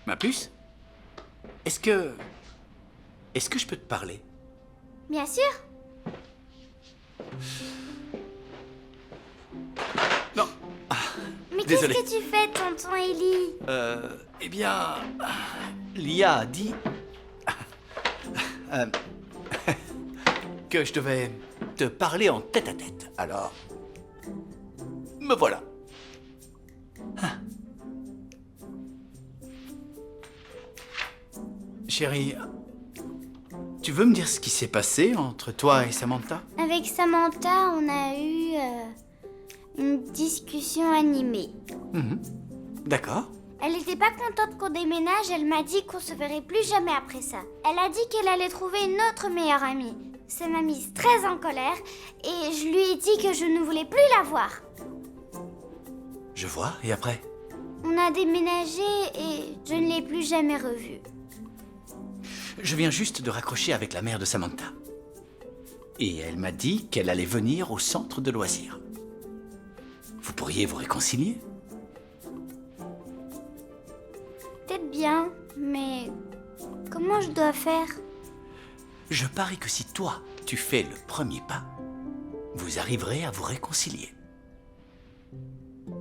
Ma puce? Est-ce que je peux te parler? Bien sûr. Non. Mais Désolé. qu'est-ce que tu fais, tonton Ellie? Eh bien, Lia a dit que je devais te parler en tête-à-tête. Alors, me voilà. Chérie, tu veux me dire ce qui s'est passé entre toi et Samantha? Avec Samantha, on a eu une discussion animée. D'accord. Elle n'était pas contente qu'on déménage, elle m'a dit qu'on se verrait plus jamais après ça. Elle a dit qu'elle allait trouver une autre meilleure amie. Ça m'a mise très en colère et je lui ai dit que je ne voulais plus la voir. Je vois, et après? On a déménagé et je ne l'ai plus jamais revue. Je viens juste de raccrocher avec la mère de Samantha. Et elle m'a dit qu'elle allait venir au centre de loisirs. Vous pourriez vous réconcilier? Peut-être bien, mais comment je dois faire? Je parie que si toi, tu fais le premier pas, vous arriverez à vous réconcilier.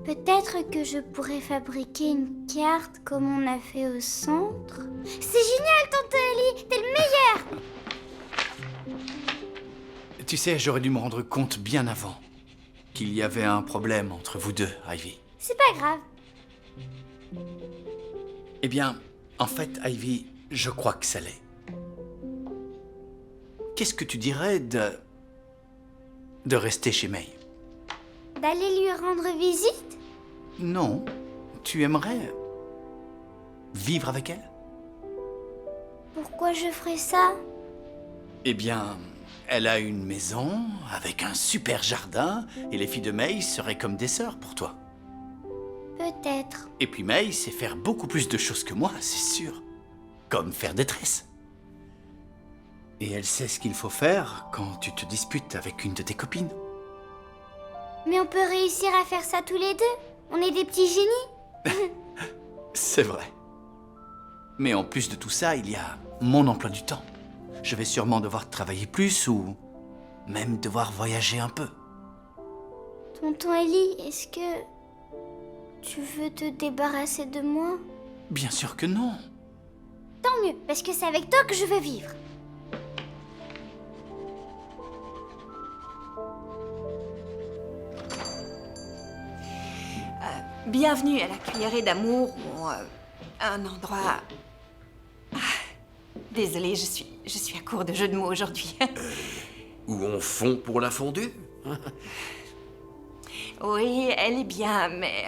Peut-être que je pourrais fabriquer une carte comme on a fait au centre. C'est génial, Tante Ellie, t'es le meilleur! Tu sais, j'aurais dû me rendre compte bien avant qu'il y avait un problème entre vous deux, Ivy. C'est pas grave. Eh bien, en fait, Ivy, je crois que ça l'est. Qu'est-ce que tu dirais de rester chez May? D'aller lui rendre visite? Non, tu aimerais vivre avec elle? Pourquoi je ferais ça? Eh bien, elle a une maison avec un super jardin et les filles de May seraient comme des sœurs pour toi. Peut-être. Et puis May sait faire beaucoup plus de choses que moi, c'est sûr. Comme faire des tresses. Et elle sait ce qu'il faut faire quand tu te disputes avec une de tes copines. Mais on peut réussir à faire ça tous les deux. On est des petits génies. C'est vrai. Mais en plus de tout ça, il y a mon emploi du temps. Je vais sûrement devoir travailler plus ou même devoir voyager un peu. Tonton Ellie, est-ce que tu veux te débarrasser de moi? Bien sûr que non. Tant mieux, parce que c'est avec toi que je veux vivre. Bienvenue à la Cuillerée d'Amour, ou un endroit... Ah, désolée, je suis à court de jeux de mots aujourd'hui. Où on fond pour la fondue? Oui, elle est bien, mais...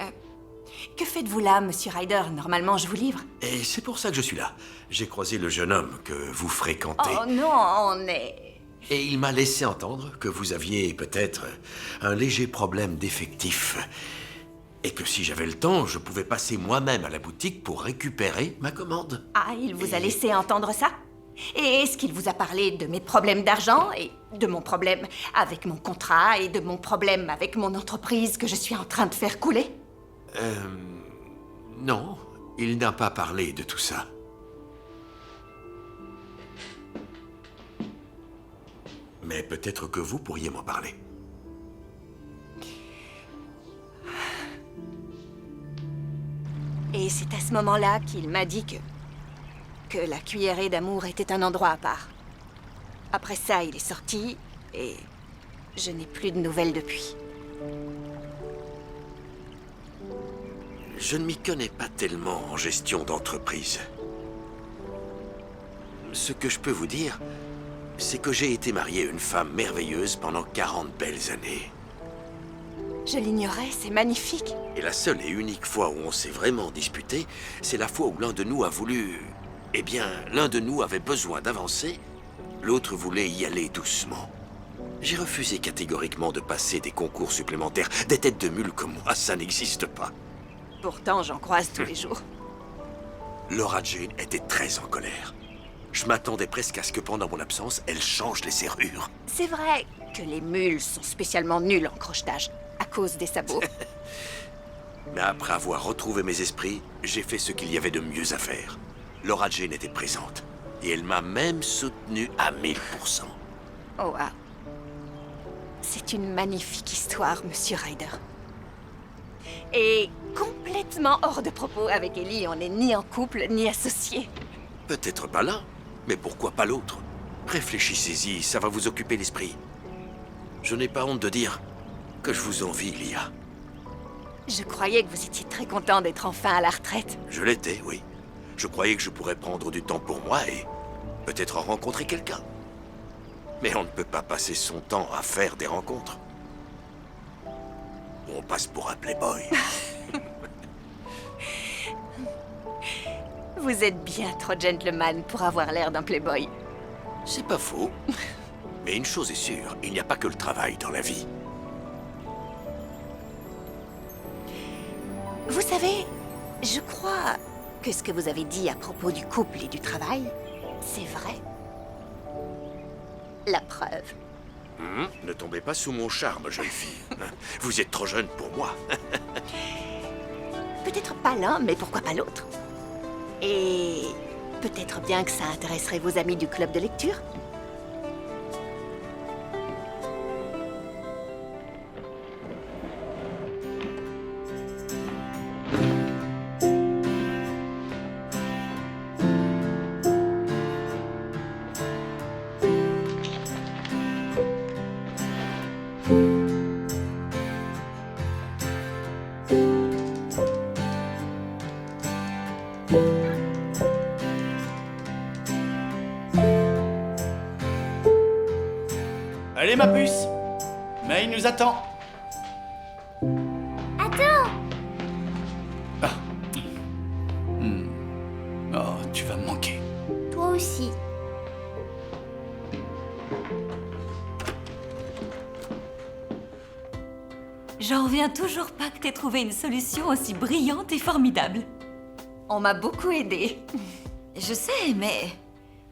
que faites-vous là, Monsieur Ryder? Normalement, je vous livre. Et c'est pour ça que je suis là. J'ai croisé le jeune homme que vous fréquentez. Oh non, on est... Et il m'a laissé entendre que vous aviez peut-être un léger problème d'effectif. Et que si j'avais le temps, je pouvais passer moi-même à la boutique pour récupérer ma commande. Ah, il vous a laissé entendre ça? Et est-ce qu'il vous a parlé de mes problèmes d'argent et de mon problème avec mon contrat et de mon problème avec mon entreprise que je suis en train de faire couler? Non, il n'a pas parlé de tout ça. Mais peut-être que vous pourriez m'en parler. Et c'est à ce moment-là qu'il m'a dit que la Cuillerée d'Amour était un endroit à part. Après ça, il est sorti et je n'ai plus de nouvelles depuis. Je ne m'y connais pas tellement en gestion d'entreprise. Ce que je peux vous dire, c'est que j'ai été marié à une femme merveilleuse pendant 40 belles années. Je l'ignorais, c'est magnifique. Et la seule et unique fois où on s'est vraiment disputé, c'est la fois où l'un de nous a voulu... Eh bien, l'un de nous avait besoin d'avancer, l'autre voulait y aller doucement. J'ai refusé catégoriquement de passer des concours supplémentaires. Des têtes de mule comme moi, ça n'existe pas. Pourtant, j'en croise tous les jours. Laura Jane était très en colère. Je m'attendais presque à ce que pendant mon absence, elle change les serrures. C'est vrai que les mules sont spécialement nulles en crochetage, à cause des sabots. Mais après avoir retrouvé mes esprits, j'ai fait ce qu'il y avait de mieux à faire. Laura Jane était présente. Et elle m'a même soutenu à 1000%. Oh, wow. C'est une magnifique histoire, Monsieur Ryder. Et complètement hors de propos avec Ellie, on n'est ni en couple, ni associés. Peut-être pas l'un, mais pourquoi pas l'autre? Réfléchissez-y, ça va vous occuper l'esprit. Je n'ai pas honte de dire que je vous envie, Lia. Je croyais que vous étiez très content d'être enfin à la retraite. Je l'étais, oui. Je croyais que je pourrais prendre du temps pour moi et peut-être rencontrer quelqu'un. Mais on ne peut pas passer son temps à faire des rencontres. On passe pour un playboy. Vous êtes bien trop gentleman pour avoir l'air d'un playboy. C'est pas faux. Mais une chose est sûre, il n'y a pas que le travail dans la vie. Vous savez, je crois que ce que vous avez dit à propos du couple et du travail, c'est vrai. La preuve. Ne tombez pas sous mon charme, jeune fille. Vous êtes trop jeune pour moi. Peut-être pas l'un, mais pourquoi pas l'autre? Et peut-être bien que ça intéresserait vos amis du club de lecture? Allez, ma puce. May nous attend. Attends! Ah. Oh, tu vas me manquer. Toi aussi. J'en reviens toujours pas que t'aies trouvé une solution aussi brillante et formidable. On m'a beaucoup aidé. Je sais, mais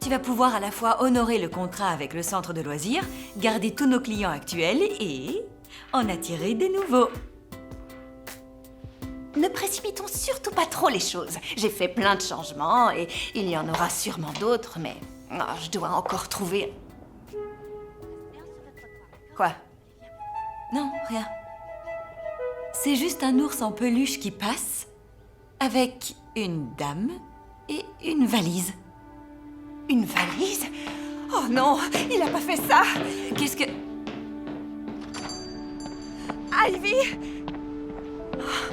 tu vas pouvoir à la fois honorer le contrat avec le centre de loisirs, garder tous nos clients actuels et en attirer des nouveaux. Ne précipitons surtout pas trop les choses. J'ai fait plein de changements et il y en aura sûrement d'autres, mais je dois encore trouver... Quoi? Non, rien. C'est juste un ours en peluche qui passe avec une dame et une valise. Une valise? Oh non, il a pas fait ça! Qu'est-ce que... Ivy!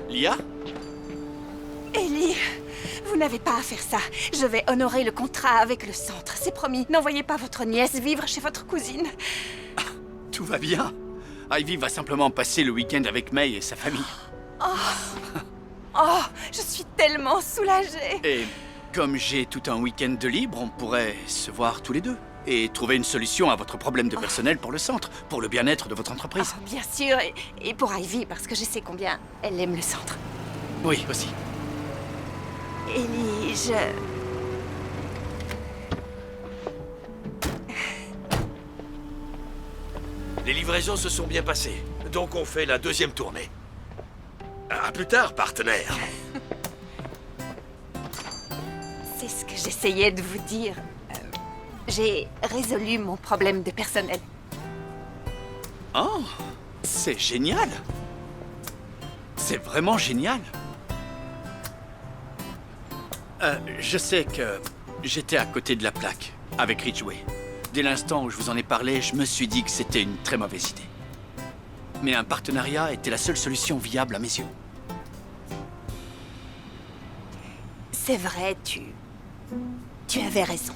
Lia? Ellie, vous n'avez pas à faire ça. Je vais honorer le contrat avec le centre, c'est promis. N'envoyez pas votre nièce vivre chez votre cousine. Tout va bien. Ivy va simplement passer le week-end avec May et sa famille. Oh, je suis tellement soulagée. Et comme j'ai tout un week-end de libre, on pourrait se voir tous les deux et trouver une solution à votre problème de personnel pour le centre, pour le bien-être de votre entreprise. Bien sûr, et pour Ivy, parce que je sais combien elle aime le centre. Oui, aussi. Ellie, Les livraisons se sont bien passées, donc on fait la deuxième tournée. À plus tard, partenaire. C'est ce que j'essayais de vous dire. J'ai résolu mon problème de personnel. Oh, c'est génial. C'est vraiment génial. Je sais que j'étais à côté de la plaque avec Ridgway. Dès l'instant où je vous en ai parlé, je me suis dit que c'était une très mauvaise idée. Mais un partenariat était la seule solution viable à mes yeux. C'est vrai, tu avais raison.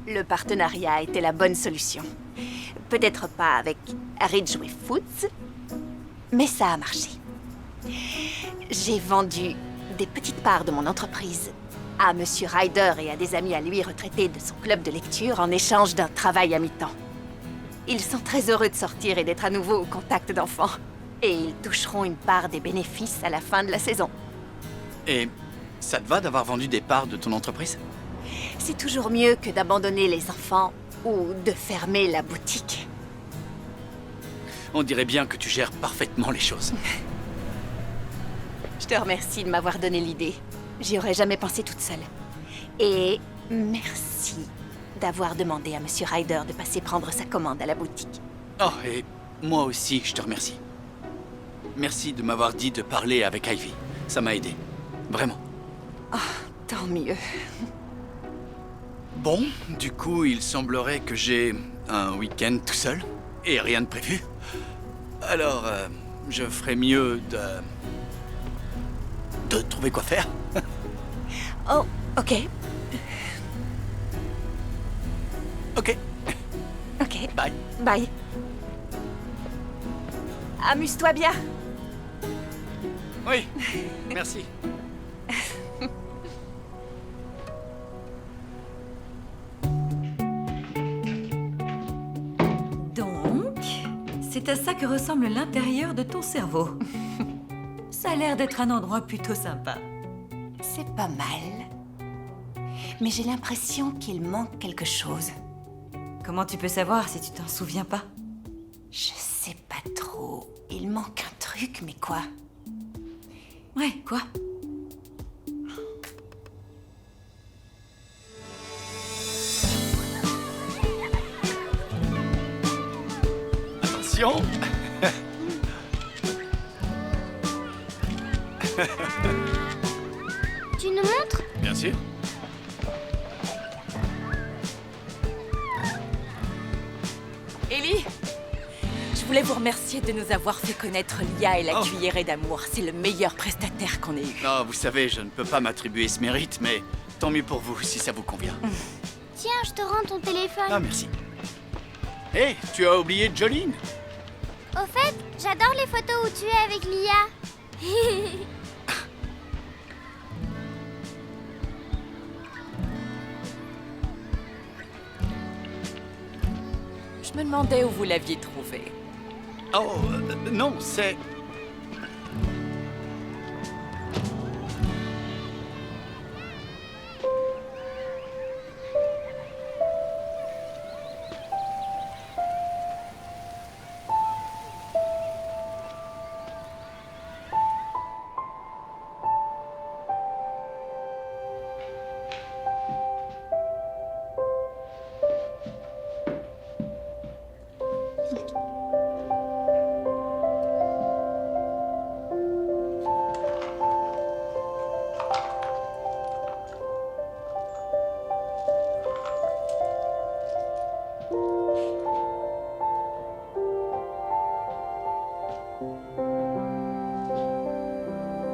Le partenariat était la bonne solution. Peut-être pas avec Ridgway Foods, mais ça a marché. J'ai vendu des petites parts de mon entreprise à Monsieur Ryder et à des amis à lui retraités de son club de lecture en échange d'un travail à mi-temps. Ils sont très heureux de sortir et d'être à nouveau au contact d'enfants. Et ils toucheront une part des bénéfices à la fin de la saison. Et ça te va d'avoir vendu des parts de ton entreprise? C'est toujours mieux que d'abandonner les enfants ou de fermer la boutique. On dirait bien que tu gères parfaitement les choses. Je te remercie de m'avoir donné l'idée. J'y aurais jamais pensé toute seule. Et merci d'avoir demandé à Monsieur Ryder de passer prendre sa commande à la boutique. Oh, et moi aussi, je te remercie. Merci de m'avoir dit de parler avec Ivy. Ça m'a aidé. Vraiment. Tant mieux. Bon, du coup, il semblerait que j'ai un week-end tout seul et rien de prévu. Alors, je ferais mieux de trouver quoi faire. Oh, ok. Ok, Ok. bye. Bye. Amuse-toi bien. Oui, merci. Donc, c'est à ça que ressemble l'intérieur de ton cerveau. Ça a l'air d'être un endroit plutôt sympa. C'est pas mal. Mais j'ai l'impression qu'il manque quelque chose. Comment tu peux savoir si tu t'en souviens pas? Je sais pas trop. Il manque un truc, mais quoi? Ouais, quoi? Attention. Tu nous montres? Bien sûr. Ellie, je voulais vous remercier de nous avoir fait connaître Lia et la cuillerée d'amour. C'est le meilleur prestataire qu'on ait eu. Non, vous savez, je ne peux pas m'attribuer ce mérite, mais tant mieux pour vous, si ça vous convient. Tiens, je te rends ton téléphone. Ah, merci. Hé, tu as oublié Jolene? Au fait, j'adore les photos où tu es avec Lia. Je me demandais où vous l'aviez trouvé. Oh, non, c'est...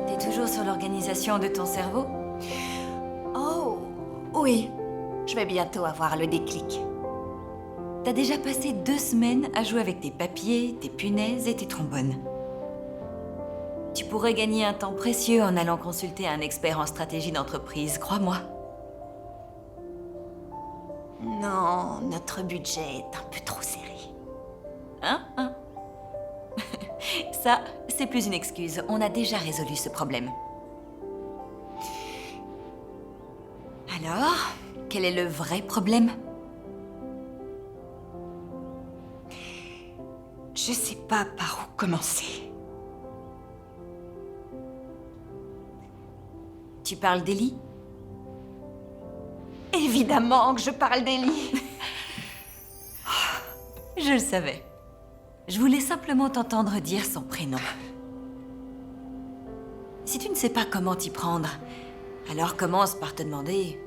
T'es toujours sur l'organisation de ton cerveau? Oh, oui. Je vais bientôt avoir le déclic. T'as déjà passé 2 semaines à jouer avec tes papiers, tes punaises et tes trombones. Tu pourrais gagner un temps précieux en allant consulter un expert en stratégie d'entreprise, crois-moi. Non, notre budget est un peu trop serré. Hein? Ça, c'est plus une excuse. On a déjà résolu ce problème. Alors, quel est le vrai problème? Je sais pas par où commencer. Tu parles d'Ellie? Évidemment que je parle d'Ellie. Je le savais. Je voulais simplement t'entendre dire son prénom. Si tu ne sais pas comment t'y prendre, alors commence par te demander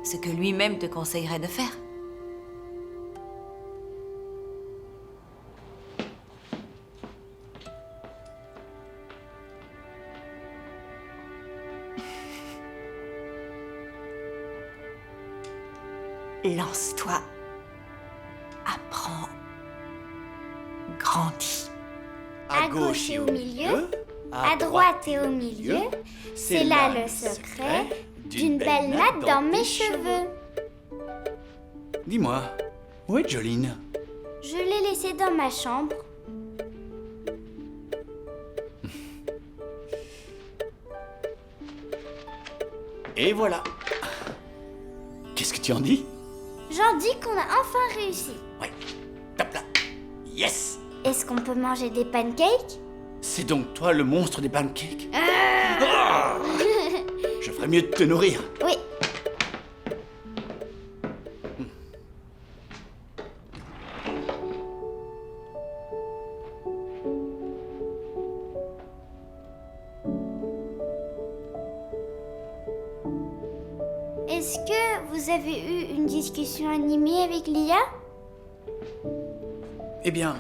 ce que lui-même te conseillerait de faire. Lance-toi. Apprends. Grandis. À gauche et au milieu, à droite et au milieu, c'est là le secret d'une belle natte dans mes cheveux. Dis-moi, où est Jolene? Je l'ai laissée dans ma chambre. Et voilà. Qu'est-ce que tu en dis? J'en dis qu'on a enfin réussi. Ouais, top là. Yes! Est-ce qu'on peut manger des pancakes? C'est donc toi le monstre des pancakes? Ah. Je ferais mieux de te nourrir. Oui. Est-ce que vous avez eu une discussion animée avec Lia? Eh bien...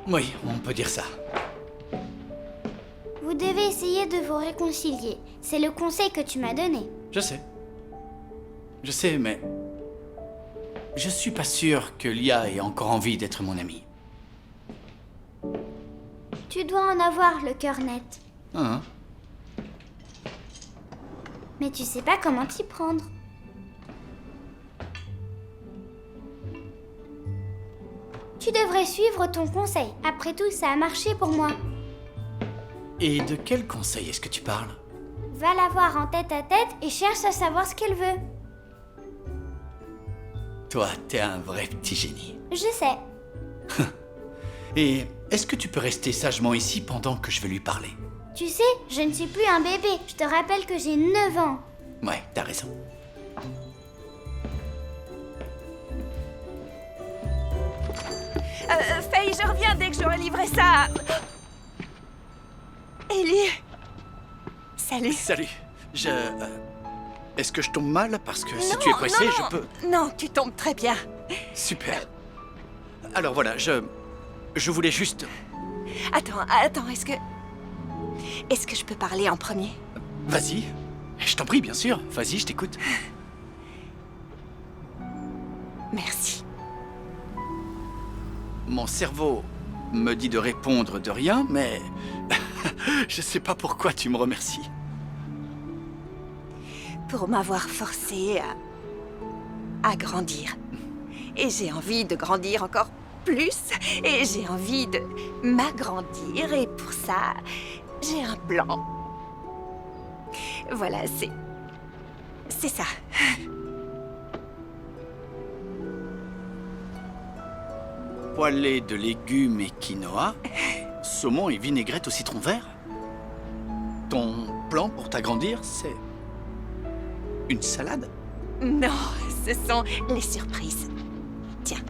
Oui, on peut dire ça. Vous devez essayer de vous réconcilier. C'est le conseil que tu m'as donné. Je sais. Je sais, mais... Je suis pas sûr que Lia ait encore envie d'être mon amie. Tu dois en avoir le cœur net. Hein? Mais tu sais pas comment t'y prendre. Tu devrais suivre ton conseil. Après tout, ça a marché pour moi. Et de quel conseil est-ce que tu parles? Va la voir en tête à tête et cherche à savoir ce qu'elle veut. Toi, t'es un vrai petit génie. Je sais. Et est-ce que tu peux rester sagement ici pendant que je vais lui parler? Tu sais, je ne suis plus un bébé. Je te rappelle que j'ai 9 ans. Ouais, t'as raison. Faye, je reviens dès que j'aurai livré ça. Ellie. Salut. Salut. Est-ce que je tombe mal? Parce que si tu es pressé, non, je peux... Non, tu tombes très bien. Super. Alors voilà, je voulais juste... Attends, est-ce que je peux parler en premier? Vas-y. Je t'en prie, bien sûr. Vas-y, je t'écoute. Merci. Mon cerveau me dit de répondre de rien, mais... je sais pas pourquoi tu me remercies. Pour m'avoir forcé à grandir. Et j'ai envie de grandir encore plus. Et j'ai envie de m'agrandir. Et pour ça, j'ai un plan. Voilà, c'est ça. Poêlée de légumes et quinoa, saumon et vinaigrette au citron vert. Ton plan pour t'agrandir, c'est... une salade? Non, ce sont les surprises. Tiens.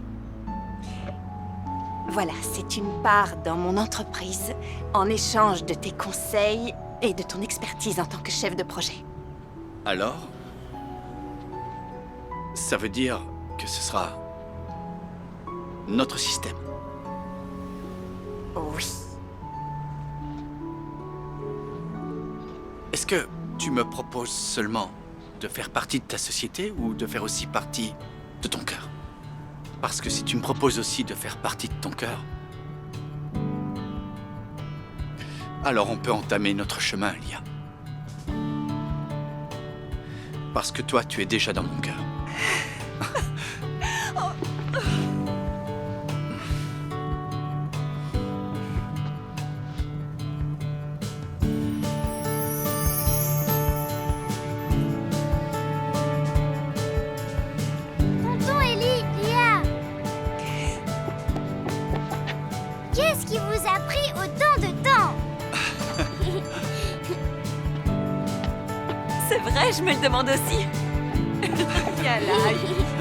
Voilà, c'est une part dans mon entreprise en échange de tes conseils et de ton expertise en tant que chef de projet. Alors? Ça veut dire que ce sera... notre système. Oui. Est-ce que tu me proposes seulement de faire partie de ta société ou de faire aussi partie de ton cœur? Parce que si tu me proposes aussi de faire partie de ton cœur, alors on peut entamer notre chemin, Lia. Parce que toi, tu es déjà dans mon cœur. Tonton Ellie, Lia. Qu'est-ce qui vous a pris autant de temps? C'est vrai, je me le demande aussi. Viens là.